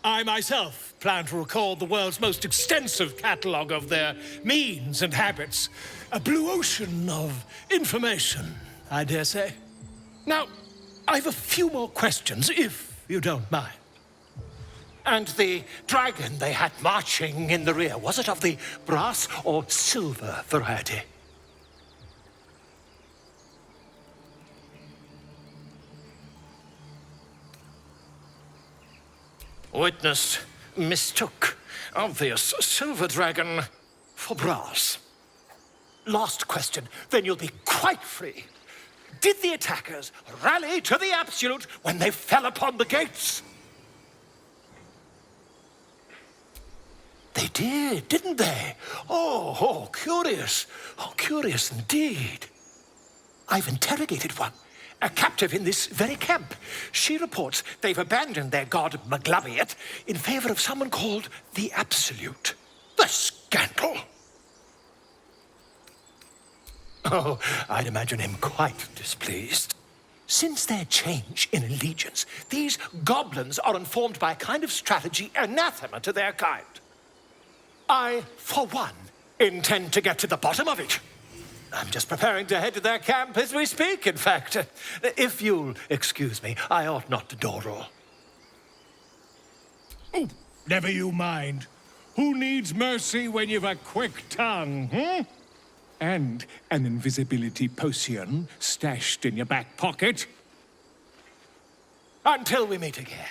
I myself plan to record the world's most extensive catalogue of their means and habits. A blue ocean of information, I dare say. Now, I've a few more questions, if you don't mind. And the dragon they had marching in the rear, was it of the brass or silver variety? Witness mistook obvious silver dragon for brass. Last question, then you'll be quite free. Did the attackers rally to the absolute when they fell upon the gates? They did, didn't they? Oh, curious. Oh, curious indeed. I've interrogated one, a captive in this very camp. She reports they've abandoned their god Maglabiet in favor of someone called the Absolute. The scandal! Oh, I'd imagine him quite displeased. Since their change in allegiance, these goblins are informed by a kind of strategy anathema to their kind. I, for one, intend to get to the bottom of it. I'm just preparing to head to their camp as we speak, in fact. If you'll excuse me, I ought not to door-roll. Oh, never you mind. Who needs mercy when you've a quick tongue, hmm? And an invisibility potion stashed in your back pocket? Until we meet again.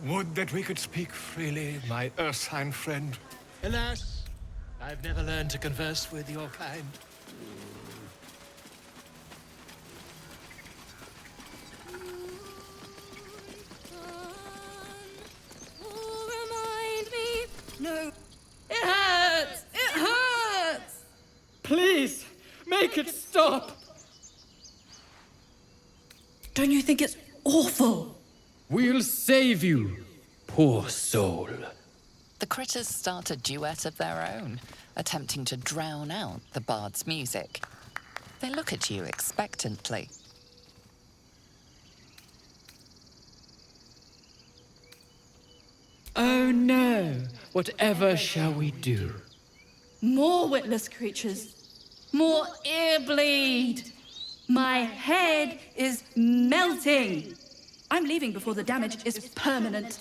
Would that we could speak freely, my Ursine friend. Alas, I've never learned to converse with your kind. Remind me. No. It hurts! It hurts! Please, make it stop! Don't you think it's awful? We'll save you, poor soul. The critters start a duet of their own, attempting to drown out the bard's music. They look at you expectantly. Oh no, whatever shall we do? More witless creatures. More ear bleed. My head is melting. I'm leaving before the damage is permanent.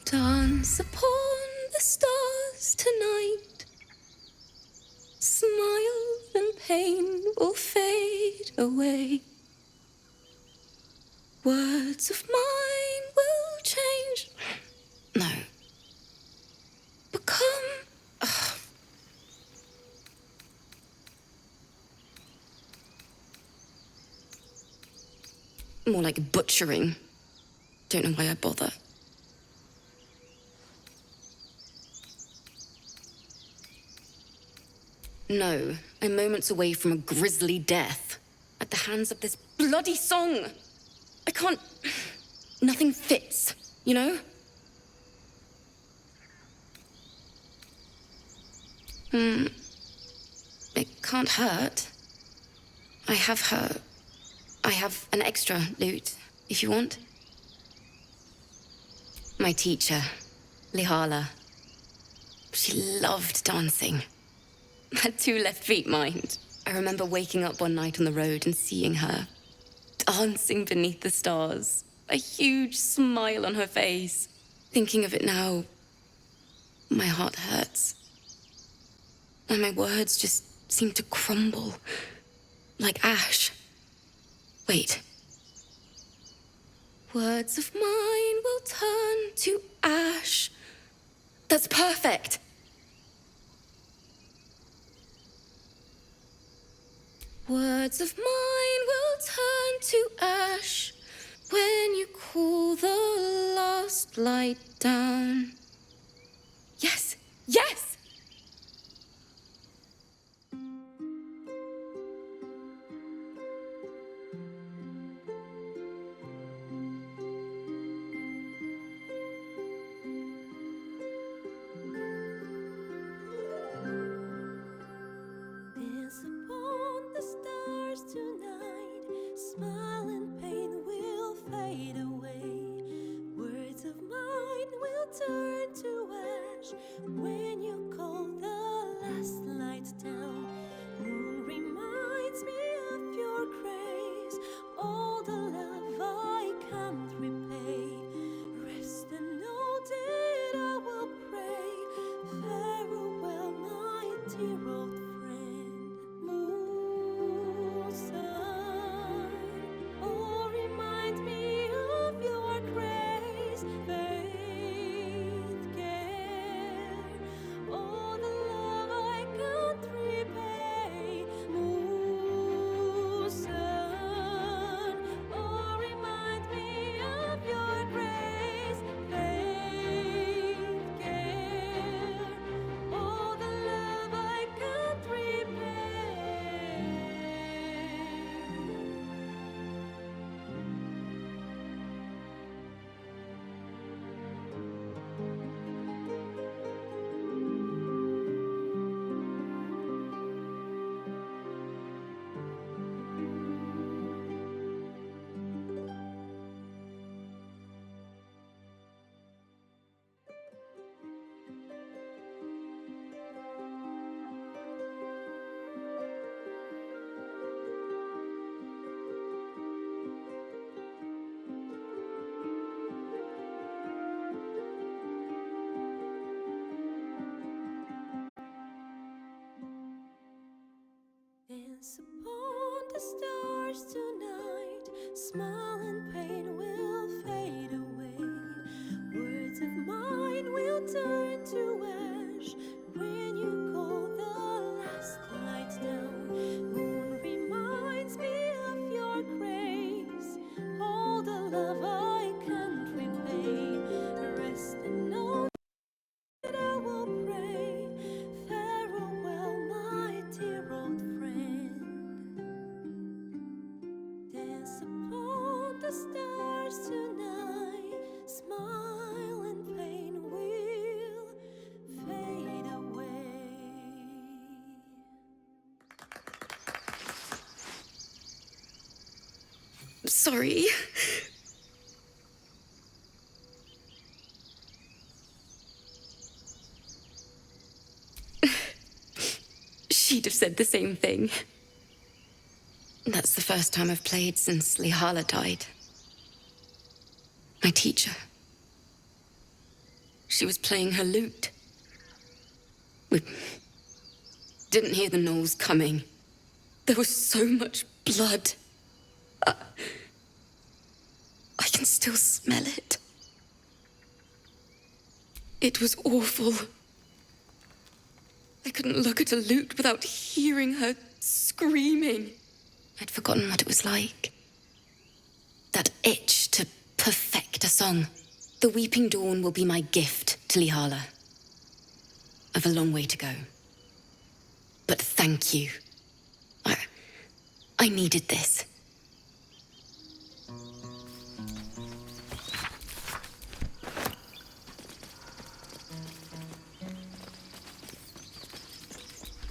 Dance upon the stars tonight. Smiles and pain will fade away. Words of mine will change. No. Become. More like butchering. Don't know why I bother. No, I'm moments away from a grisly death. At the hands of this bloody song. I can't. Nothing fits, you know? It can't hurt. I have an extra lute, if you want. My teacher, Lihala. She loved dancing. Had 2 left feet, mind. I remember waking up one night on the road and seeing her dancing beneath the stars. A huge smile on her face. Thinking of it now, my heart hurts. And my words just seem to crumble. Like ash. Wait. Words of mine will turn to ash. That's perfect. Words of mine will turn to ash when you cool the last light down. Yes, yes! Dance upon the stars. stars tonight. Smile and pain will fade away. Words of mine will turn to ash when you call the last light down. Moon reminds me of your grace. All the love I can't repay. Rest and know that I will pray. Farewell, my dear old friend. Moon, sun, oh, remind me of your grace. Faith, care, all the love I can't repay. Moon, sun, oh, remind me of your grace. Faith, care, all the love I can't repay. Dance upon the stars tonight. Smile and pain will fade away. Words of mine will turn to ash when you call the last light down. Moon reminds me of your grace. All the love I can't repay. Rest and know that I will pray. Farewell, my dear old friend. Dance upon the stars tonight. Smile and pain will fade away. Sorry. She'd have said the same thing. That's the first time I've played since Lihala died. My teacher. She was playing her lute. We didn't hear the gnolls coming. There was so much blood. I can still smell it. It was awful. I couldn't look at a lute without hearing her screaming. I'd forgotten what it was like. That itch to perfect a song. The Weeping Dawn will be my gift to Lihala. I've a long way to go. But thank you. I needed this.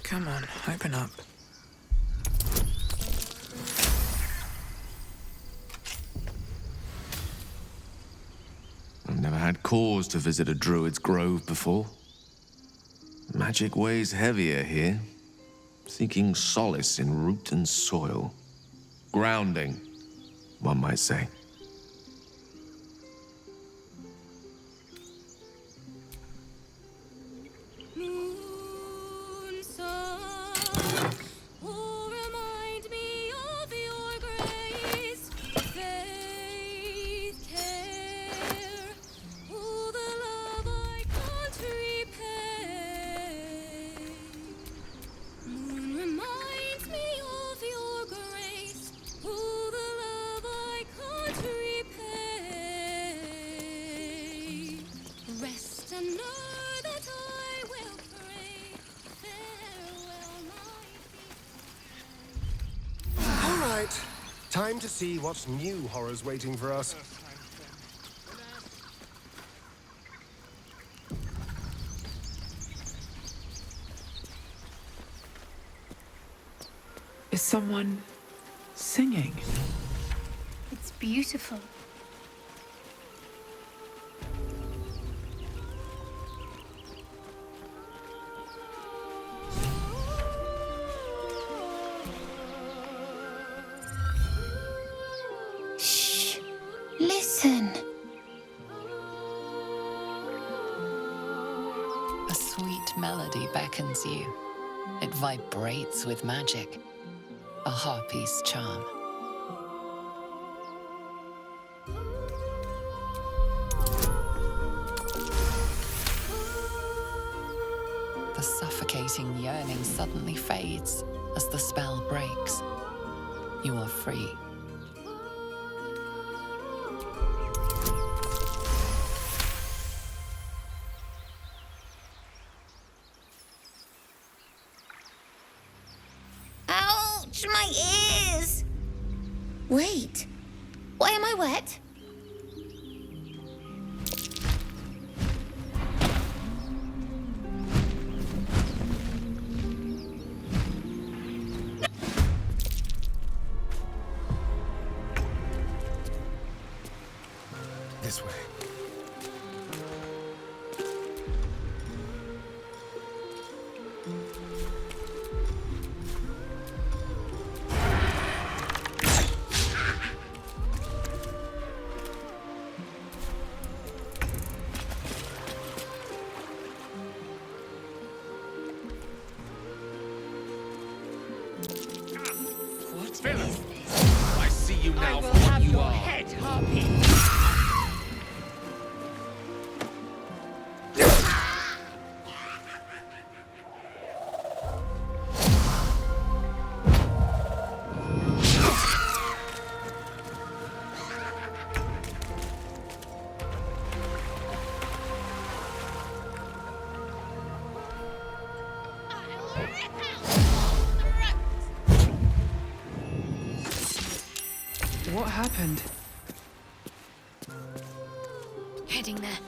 Come on, open up. I've never had cause to visit a druid's grove before. Magic weighs heavier here, seeking solace in root and soil. Grounding, one might say. Moon, sun, oh, remind me of your grace. Faith, care, oh, the love I can't repay. Moon reminds me of your grace. Oh, the love I can't repay. Rest and know that I will pray. Farewell, my All right. Time to see what new horrors waiting for us. Is someone Singing. It's beautiful. Shh. Listen. A sweet melody beckons you. It vibrates with magic. A harpy's charm. The suffocating yearning suddenly fades as the spell breaks. You are free. Ouch, my ears! Wait, why am I wet? This way. Philip, I see you now for what you are. Harpy. What happened? Heading there.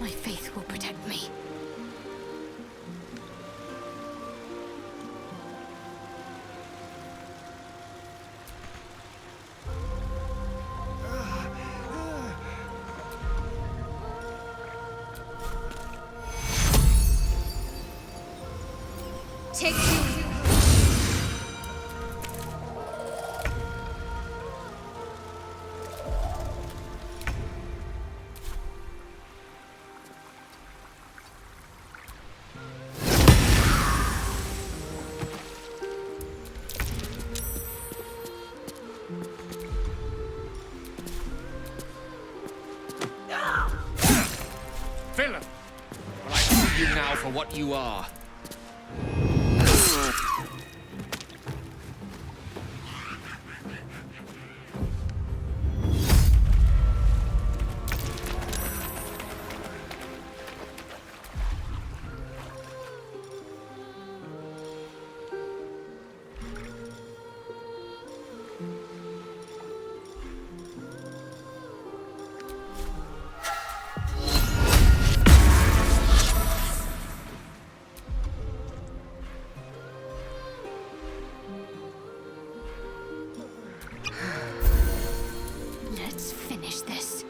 My faith will protect me. Take you. Philip! Well, I see you now for what you are. Let's finish this.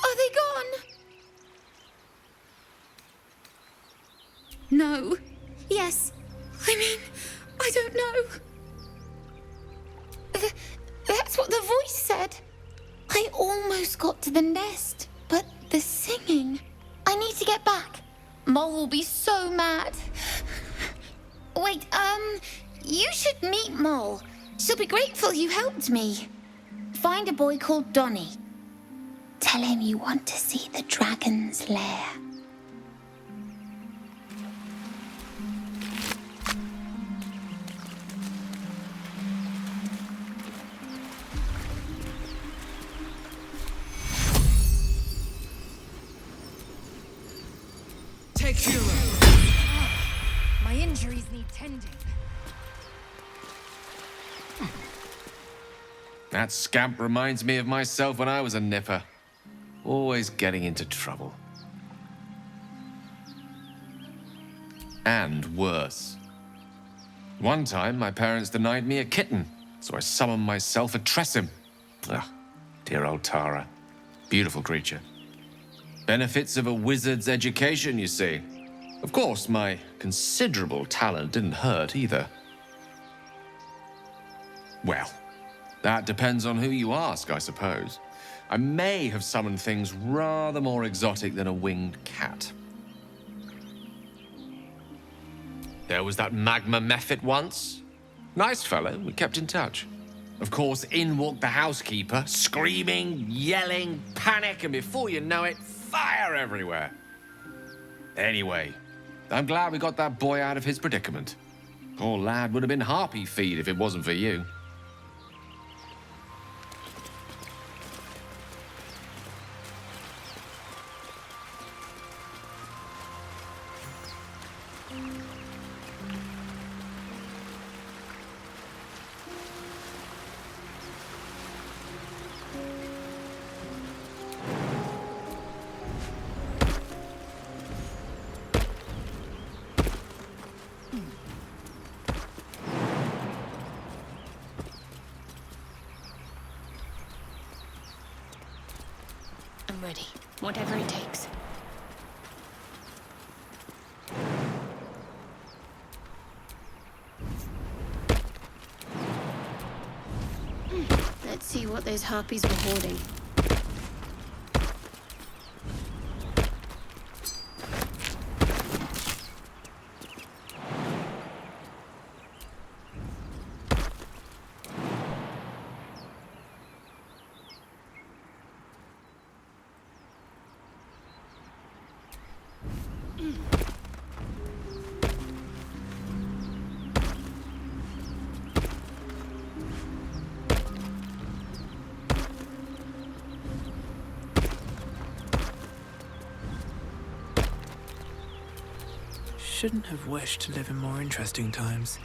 Are they gone? No. Yes. I mean, I don't know. That's what the voice said. I almost got to the nest, but the singing. I need to get back. Mole will be so mad. Wait, you should meet Mole. She'll be grateful you helped me. Find a boy called Donny. Tell him you want to see the dragon's lair. Take hero. My injuries need tending. That scamp reminds me of myself when I was a nipper. Always getting into trouble. And worse. One time, my parents denied me a kitten, so I summoned myself a Tressim. Ugh, dear old Tara. Beautiful creature. Benefits of a wizard's education, you see. Of course, my considerable talent didn't hurt either. Well, that depends on who you ask, I suppose. I may have summoned things rather more exotic than a winged cat. There was that magma mephit once. Nice fellow, we kept in touch. Of course, in walked the housekeeper, screaming, yelling, panic, and before you know it, fire everywhere. Anyway, I'm glad we got that boy out of his predicament. Poor lad would have been harpy feed if it wasn't for you. I'm ready. Whatever it takes. what those harpies were hoarding. Shouldn't have wished to live in more interesting times.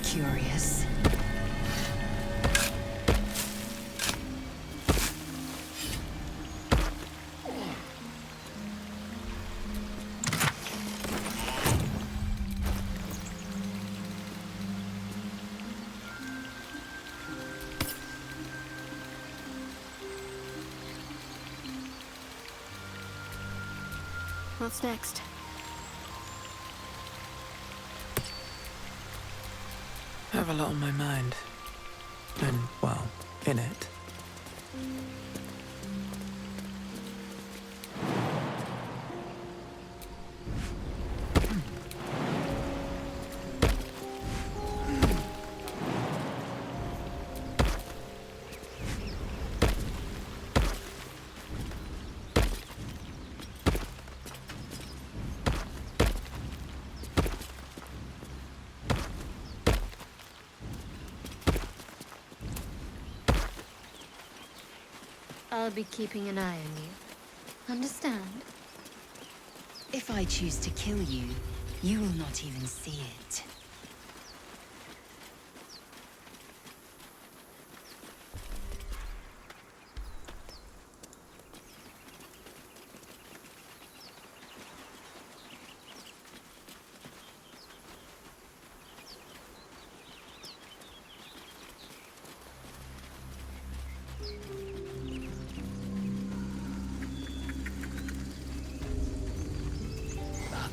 Curious. What's next? I have a lot on my mind. And, well, in it. I'll be keeping an eye on you. Understand? If I choose to kill you, you will not even see it.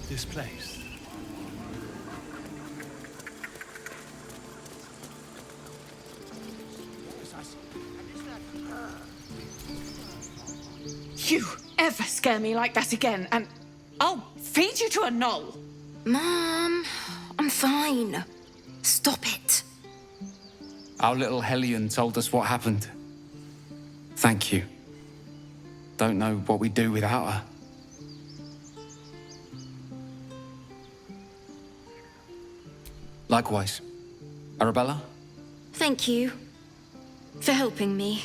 This place. You ever scare me like that again, and I'll feed you to a gnoll. Mom, I'm fine. Stop it. Our little Hellion told us what happened. Thank you. Don't know what we'd do without her. Likewise. Arabella? Thank you for helping me.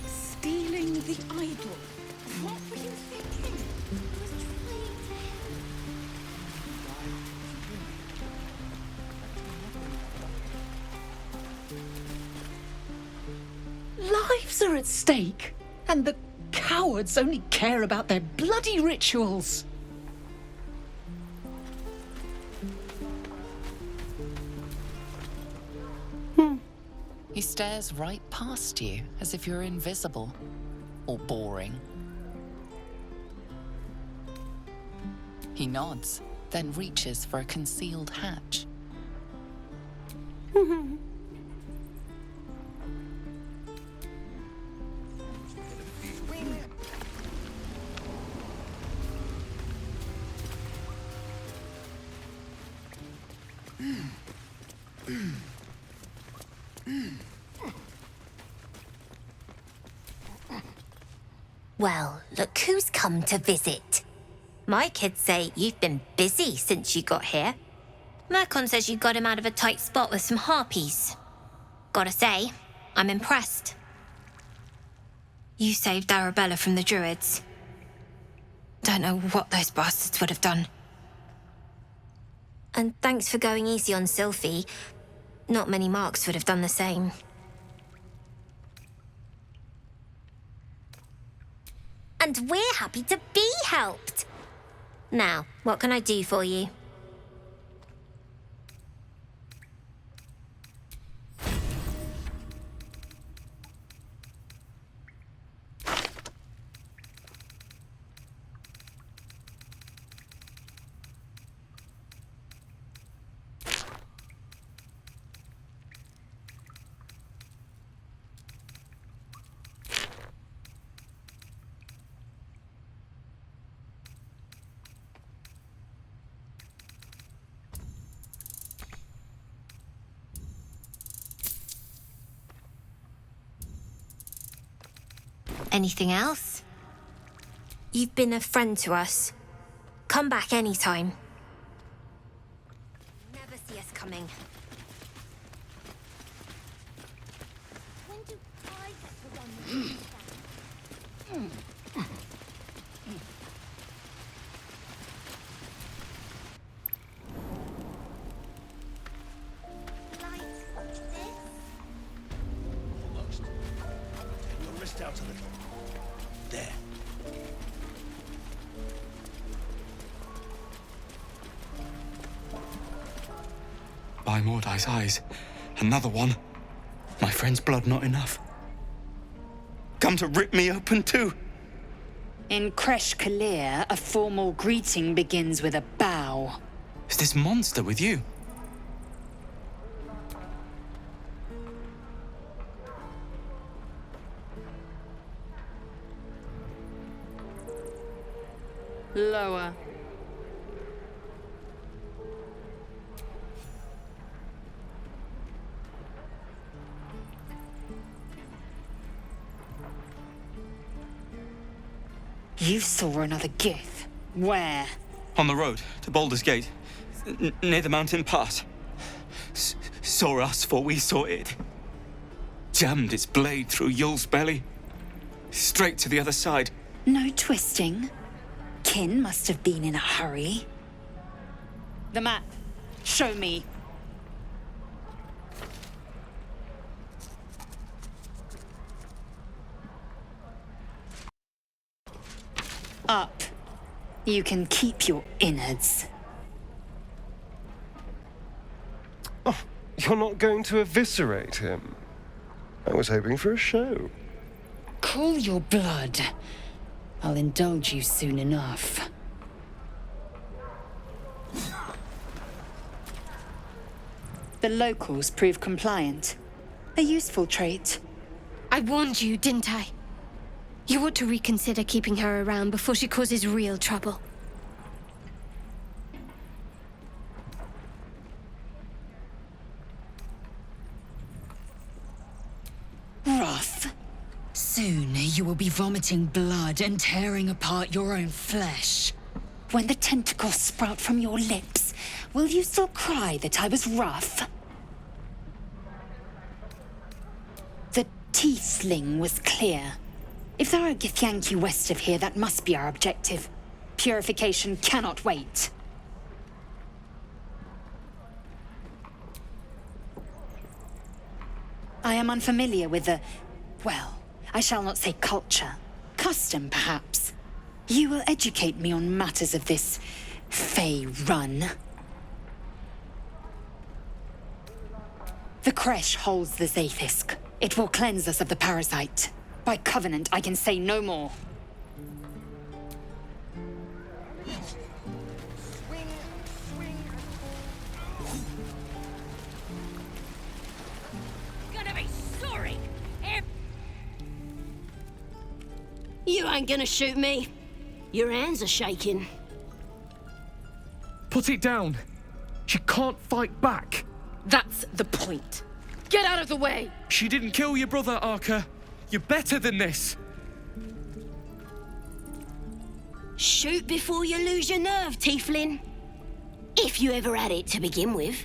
Stealing the idol. What were you thinking? Lives are at stake, and the cowards only care about their bloody rituals. He stares right past you, as if you're invisible or boring. He nods, then reaches for a concealed hatch. Well, look who's come to visit. My kids say you've been busy since you got here. Mercon says you got him out of a tight spot with some harpies. Gotta say, I'm impressed. You saved Arabella from the Druids. Don't know what those bastards would have done. And thanks for going easy on Sylphie. Not many Marks would have done the same. And we're happy to be helped. Now, what can I do for you? Anything else? You've been a friend to us. Come back anytime. Never see us coming. When do I get to run the Almost. Take your wrist out a little. There. By Mordai's eyes, another one. My friend's blood not enough. Come to rip me open too. In Kresh Kalir, a formal greeting begins with a bow. Is this monster with you? Lower. You saw another gith. Where? On the road to Baldur's Gate, near the mountain pass. Saw us, for we saw it. Jammed its blade through Yul's belly. Straight to the other side. No twisting. Kin must have been in a hurry. The map. Show me. Up. You can keep your innards. Oh, you're not going to eviscerate him? I was hoping for a show. Cool your blood. I'll indulge you soon enough. The locals prove compliant. A useful trait. I warned you, didn't I? You ought to reconsider keeping her around before she causes real trouble. Rough. Soon you will be vomiting blood and tearing apart your own flesh. When the tentacles sprout from your lips, will you still cry that I was rough? The tiefling was clear. If there are a Githyanki west of here, that must be our objective. Purification cannot wait. I am unfamiliar with the... well, I shall not say culture. Custom, perhaps. You will educate me on matters of this... Fey run. The Kresh holds the Zaithisk. It will cleanse us of the parasite. By covenant, I can say no more. Gonna be sorry. You ain't gonna shoot me. Your hands are shaking. Put it down. She can't fight back. That's the point. Get out of the way! She didn't kill your brother, Arca. You're better than this. Shoot before you lose your nerve, Tiefling. If you ever had it to begin with.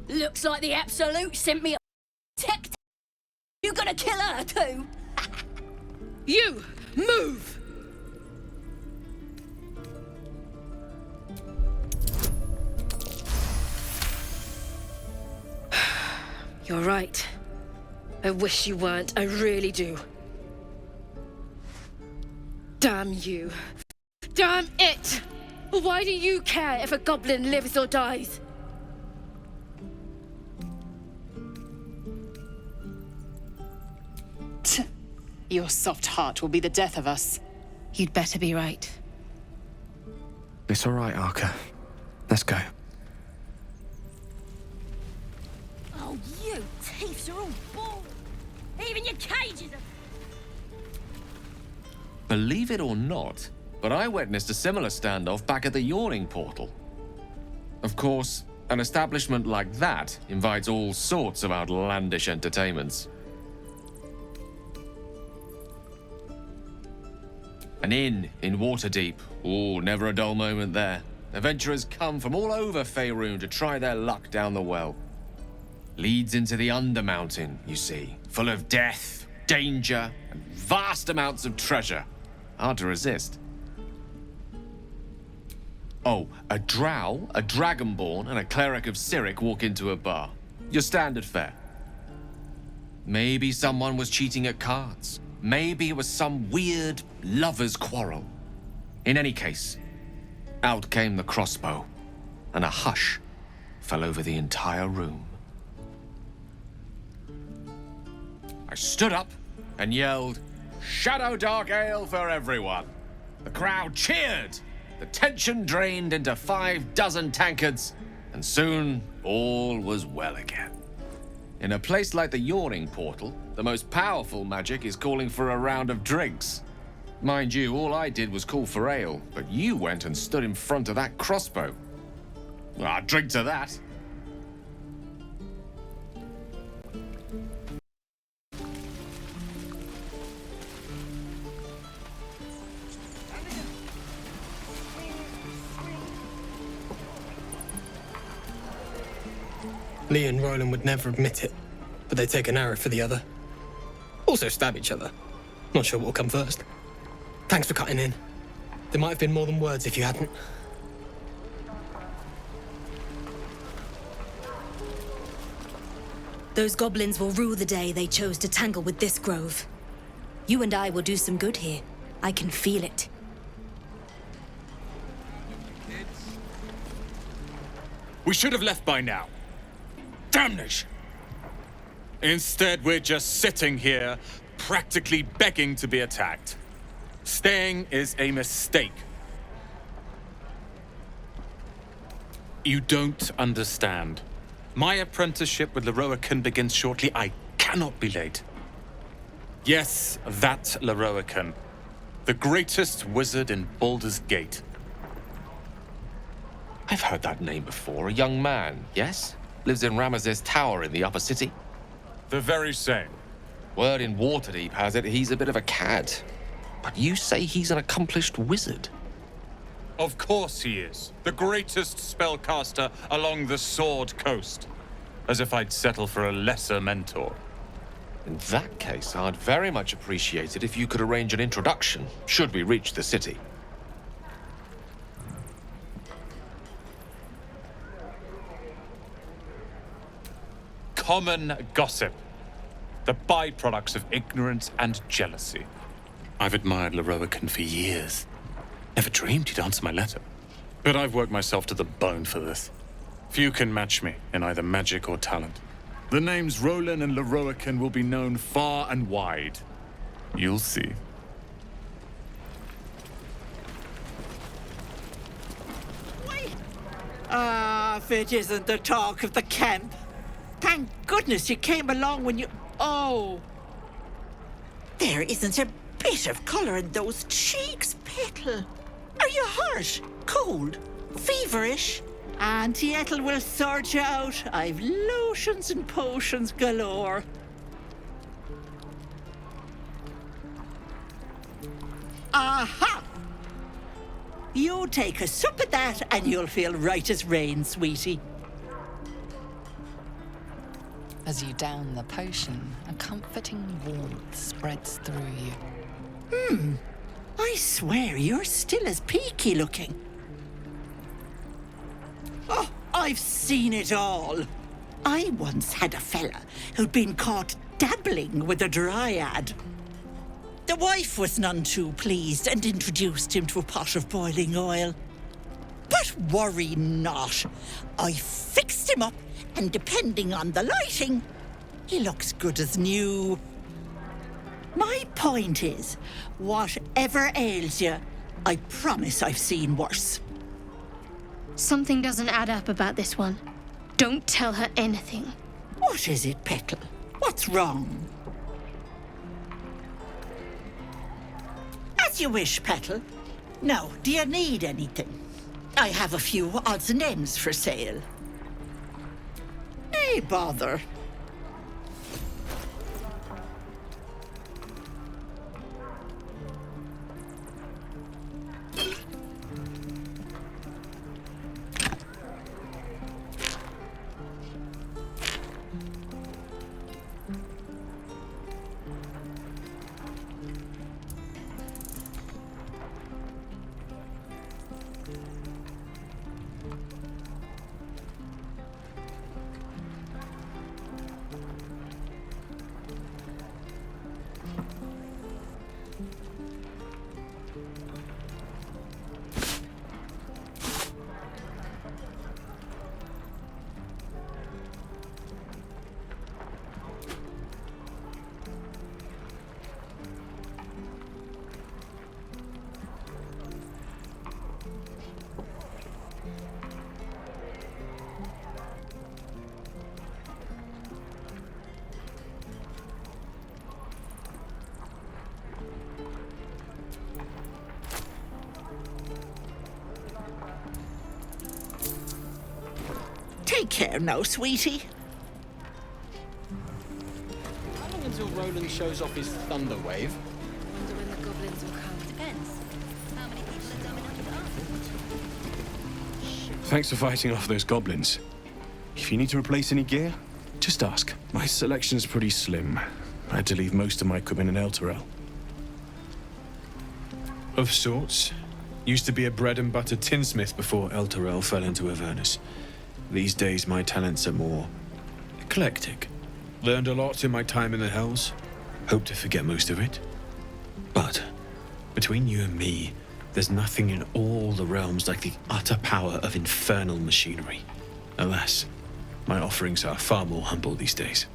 Looks like the Absolute sent me a tech. You gonna kill her too? You! Move! You're right. I wish you weren't. I really do. Damn you. Damn it! Why do you care if a goblin lives or dies? Your soft heart will be the death of us. You'd better be right. It's all right, Arca. Let's go. Oh, you thieves are all bald. Even your cages are... Believe it or not, but I witnessed a similar standoff back at the Yawning Portal. Of course, an establishment like that invites all sorts of outlandish entertainments. An inn in Waterdeep. Ooh, never a dull moment there. Adventurers come from all over Faerun to try their luck down the well. Leads into the Undermountain, you see, full of death, danger, and vast amounts of treasure. Hard to resist. Oh, a drow, a dragonborn, and a cleric of Cyric walk into a bar. Your standard fare. Maybe someone was cheating at cards. Maybe it was some weird lover's quarrel. In any case, out came the crossbow, and a hush fell over the entire room. I stood up and yelled, "Shadow Dark Ale for everyone!" The crowd cheered. The tension drained into 6 tankards, and soon all was well again. In a place like the Yawning Portal, the most powerful magic is calling for a round of drinks. Mind you, all I did was call for ale, but you went and stood in front of that crossbow. Well, I'd drink to that. Lee and Roland would never admit it, but they take an arrow for the other. Also stab each other. Not sure what will come first. Thanks for cutting in. There might have been more than words if you hadn't. Those goblins will rue the day they chose to tangle with this grove. You and I will do some good here. I can feel it. We should have left by now. Damnation! Instead, we're just sitting here, practically begging to be attacked. Staying is a mistake. You don't understand. My apprenticeship with Leroican begins shortly. I cannot be late. Yes, that Leroican. The greatest wizard in Baldur's Gate. I've heard that name before. A young man, yes? Lives in Ramaz's tower in the upper city. The very same. Word in Waterdeep has it he's a bit of a cad. But you say he's an accomplished wizard. Of course he is. The greatest spellcaster along the Sword Coast. As if I'd settle for a lesser mentor. In that case, I'd very much appreciate it if you could arrange an introduction, should we reach the city. Common gossip. The byproducts of ignorance and jealousy. I've admired Leroican for years. Never dreamed he'd answer my letter. But I've worked myself to the bone for this. Few can match me in either magic or talent. The names Roland and Leroican will be known far and wide. You'll see. If it isn't the talk of the camp. Thank goodness you came along when you... Oh! There isn't a bit of colour in those cheeks, Petal. Are you hurt? Cold? Feverish? Auntie Ethel will sort you out. I've lotions and potions galore. Aha! You take a sup of that and you'll feel right as rain, sweetie. As you down the potion, a comforting warmth spreads through you. I swear you're still as peaky looking. Oh, I've seen it all. I once had a fella who'd been caught dabbling with a dryad. The wife was none too pleased and introduced him to a pot of boiling oil. But worry not. I fixed him up, and depending on the lighting, he looks good as new. My point is, whatever ails you, I promise I've seen worse. Something doesn't add up about this one. Don't tell her anything. What is it, Petal? What's wrong? As you wish, Petal. Now, do you need anything? I have a few odds and ends for sale. Nay, bother. Take care now, sweetie. How long until Roland shows off his thunder wave? Wonder when the goblins will come. Depends. How many people are dumb enough to ask? Thanks for fighting off those goblins. If you need to replace any gear, just ask. My selection's pretty slim. I had to leave most of my equipment in Elturel. Of sorts. Used to be a bread and butter tinsmith before Elturel fell into Avernus. These days, my talents are more eclectic. Learned a lot in my time in the Hells. Hope to forget most of it. But between you and me, there's nothing in all the realms like the utter power of infernal machinery. Alas, my offerings are far more humble these days.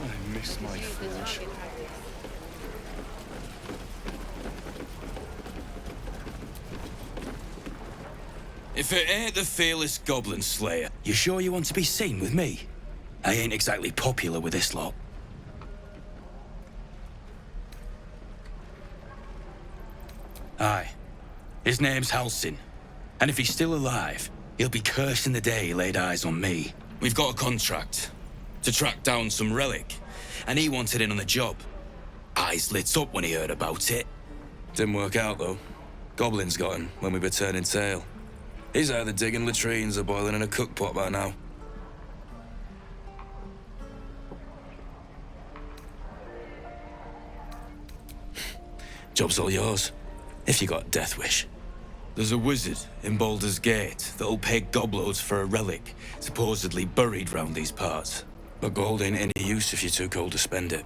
I miss my forge. If it ain't the fearless Goblin Slayer. You sure you want to be seen with me? I ain't exactly popular with this lot. Aye. His name's Halsin. And if he's still alive, he'll be cursing the day he laid eyes on me. We've got a contract to track down some relic, and he wanted in on the job. Eyes lit up when he heard about it. Didn't work out, though. Goblins got him when we were turning tail. He's either digging latrines or boiling in a cookpot by now. Job's all yours, if you got Death Wish. There's a wizard in Baldur's Gate that'll pay gobloads for a relic supposedly buried round these parts. But gold ain't any use if you're too cold to spend it.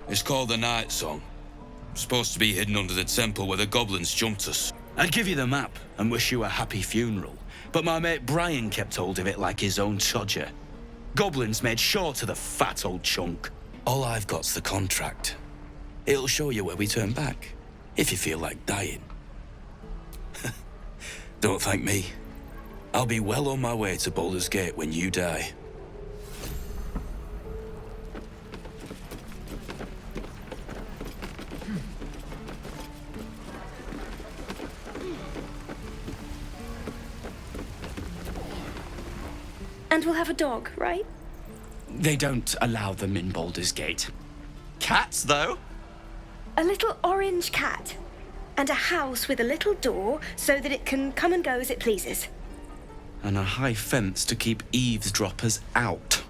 It's called the Night Song. Supposed to be hidden under the temple where the goblins jumped us. I'd give you the map and wish you a happy funeral, but my mate Brian kept hold of it like his own Todger. Goblins made sure to the fat old chunk. All I've got's the contract. It'll show you where we turn back, if you feel like dying. Don't thank me. I'll be well on my way to Baldur's Gate when you die. And we'll have a dog, right? They don't allow them in Baldur's Gate. Cats, though? A little orange cat. And a house with a little door so that it can come and go as it pleases. And a high fence to keep eavesdroppers out.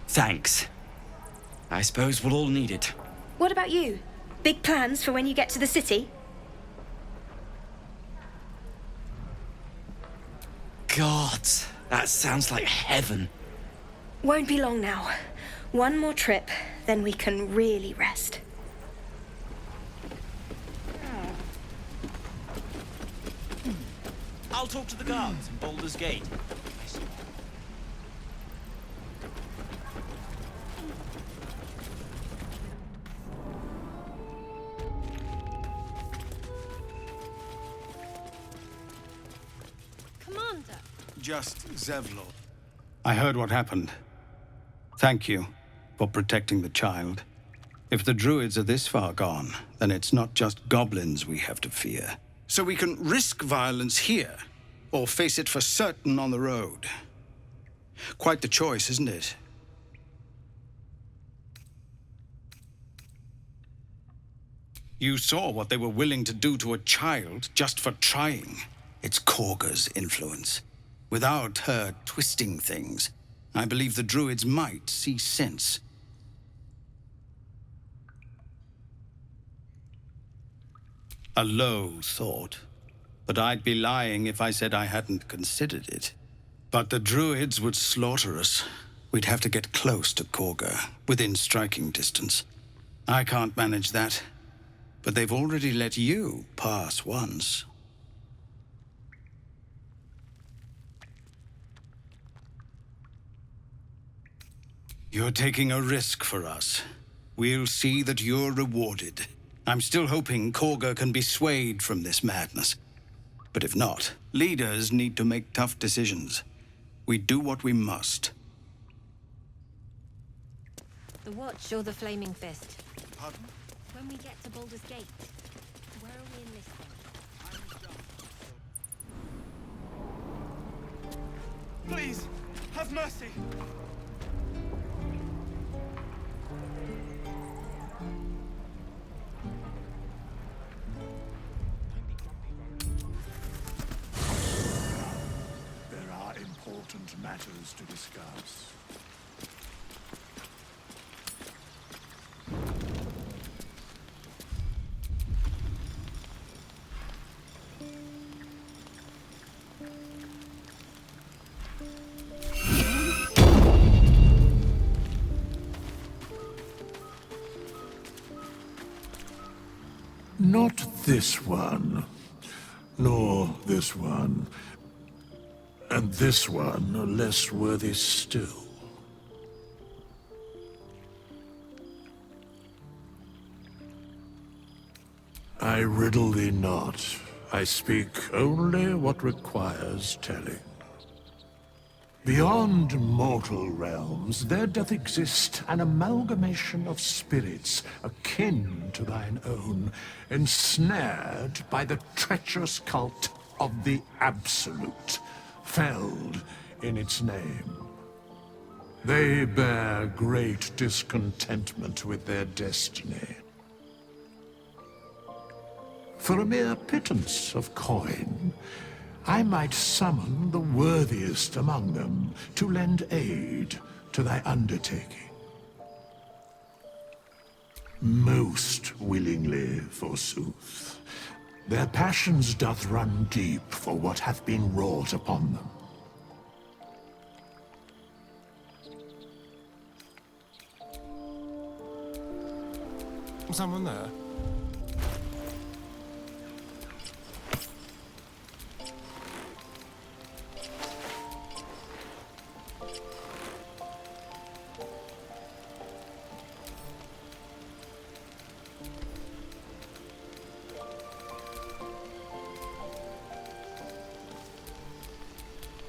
Thanks. I suppose we'll all need it. What about you? Big plans for when you get to the city? God, that sounds like heaven. Won't be long now. One more trip, then we can really rest. I'll talk to the guards in Baldur's Gate. Commander. Just Zevlor. I heard what happened. Thank you for protecting the child. If the druids are this far gone, then it's not just goblins we have to fear. So we can risk violence here, or face it for certain on the road. Quite the choice, isn't it? You saw what they were willing to do to a child just for trying. It's Korga's influence. Without her twisting things, I believe the druids might see sense. A low thought, but I'd be lying if I said I hadn't considered it. But the druids would slaughter us. We'd have to get close to Korga, within striking distance. I can't manage that, but they've already let you pass once. You're taking a risk for us. We'll see that you're rewarded. I'm still hoping Korga can be swayed from this madness. But if not, leaders need to make tough decisions. We do what we must. The Watch or the Flaming Fist? Pardon? When we get to Baldur's Gate, where are we enlisting? Please, have mercy. There are important matters to discuss. Not this one, nor this one, and this one are less worthy still. I riddle thee not. I speak only what requires telling. Beyond mortal realms, there doth exist an amalgamation of spirits akin to thine own, ensnared by the treacherous cult of the Absolute, felled in its name. They bear great discontentment with their destiny. For a mere pittance of coin, I might summon the worthiest among them to lend aid to thy undertaking. Most willingly, forsooth. Their passions doth run deep for what hath been wrought upon them. Someone there?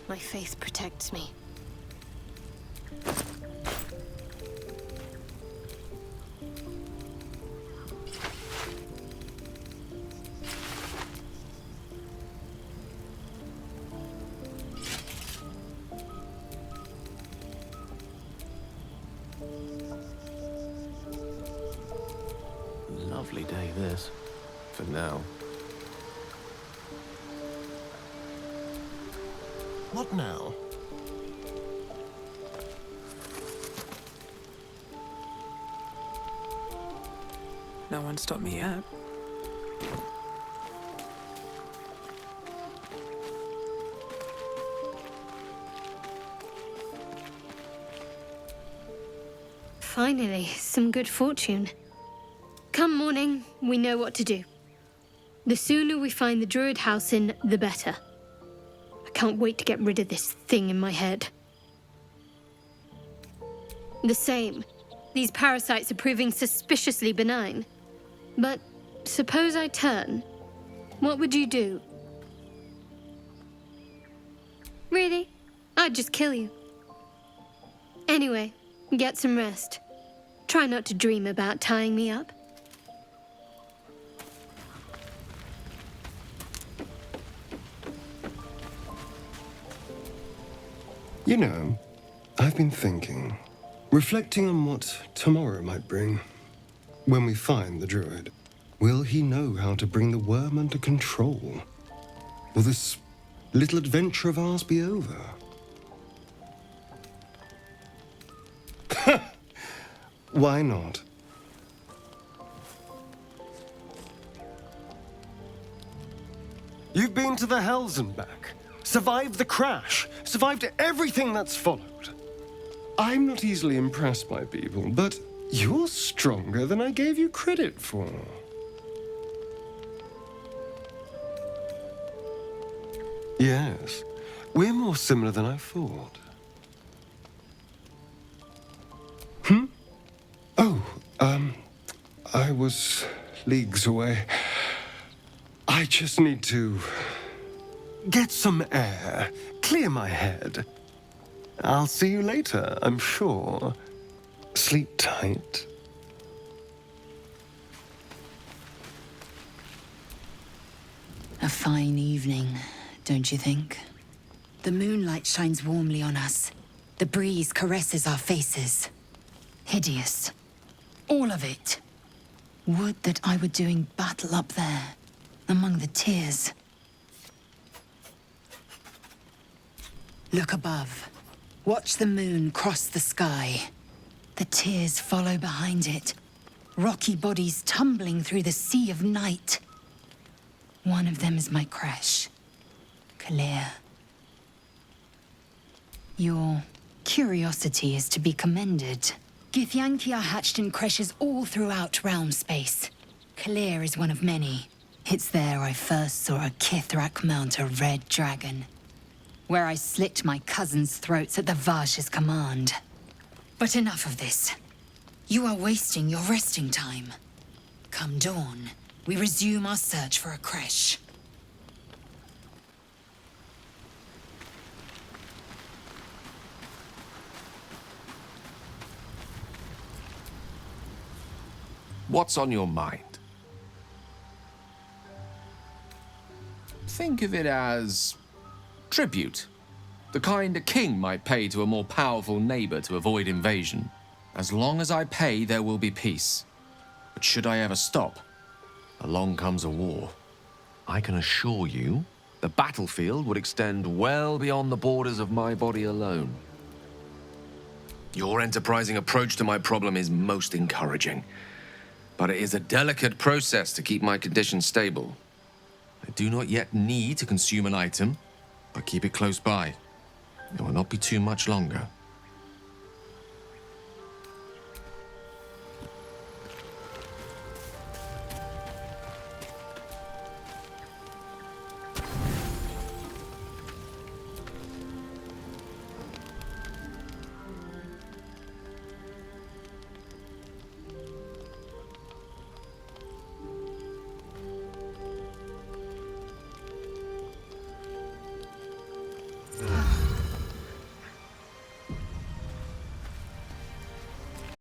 My faith protects me. Lovely day, this. For now. What now? No one stopped me yet. Finally, some good fortune. Come morning, we know what to do. The sooner we find the Druid house in, the better. I can't wait to get rid of this thing in my head. The same. These parasites are proving suspiciously benign. But suppose I turn. What would you do? Really? I'd just kill you. Anyway, get some rest. Try not to dream about tying me up. You know, I've been thinking, reflecting on what tomorrow might bring. When we find the Druid, will he know how to bring the worm under control? Will this little adventure of ours be over? Why not? You've been to the Hells and back. Survived the crash. Survived everything that's followed. I'm not easily impressed by people, but you're stronger than I gave you credit for. Yes, we're more similar than I thought. I was leagues away. I just need to get some air, clear my head. I'll see you later, I'm sure. Sleep tight. A fine evening, don't you think? The moonlight shines warmly on us. The breeze caresses our faces. Hideous. All of it. Would that I were doing battle up there, among the tears. Look above. Watch the moon cross the sky. The tears follow behind it. Rocky bodies tumbling through the sea of night. One of them is my creche. Kalir. Your curiosity is to be commended. Githyanki are hatched in creches all throughout realm space. Kalir is one of many. It's there I first saw a Kithrak mount a red dragon. Where I slit my cousins' throats at the Varsh's command. But enough of this. You are wasting your resting time. Come dawn, we resume our search for a creche. What's on your mind? Think of it as tribute. The kind a king might pay to a more powerful neighbor to avoid invasion. As long as I pay, there will be peace. But should I ever stop, along comes a war. I can assure you, the battlefield would extend well beyond the borders of my body alone. Your enterprising approach to my problem is most encouraging. But it is a delicate process to keep my condition stable. I do not yet need to consume an item, but keep it close by. It will not be too much longer.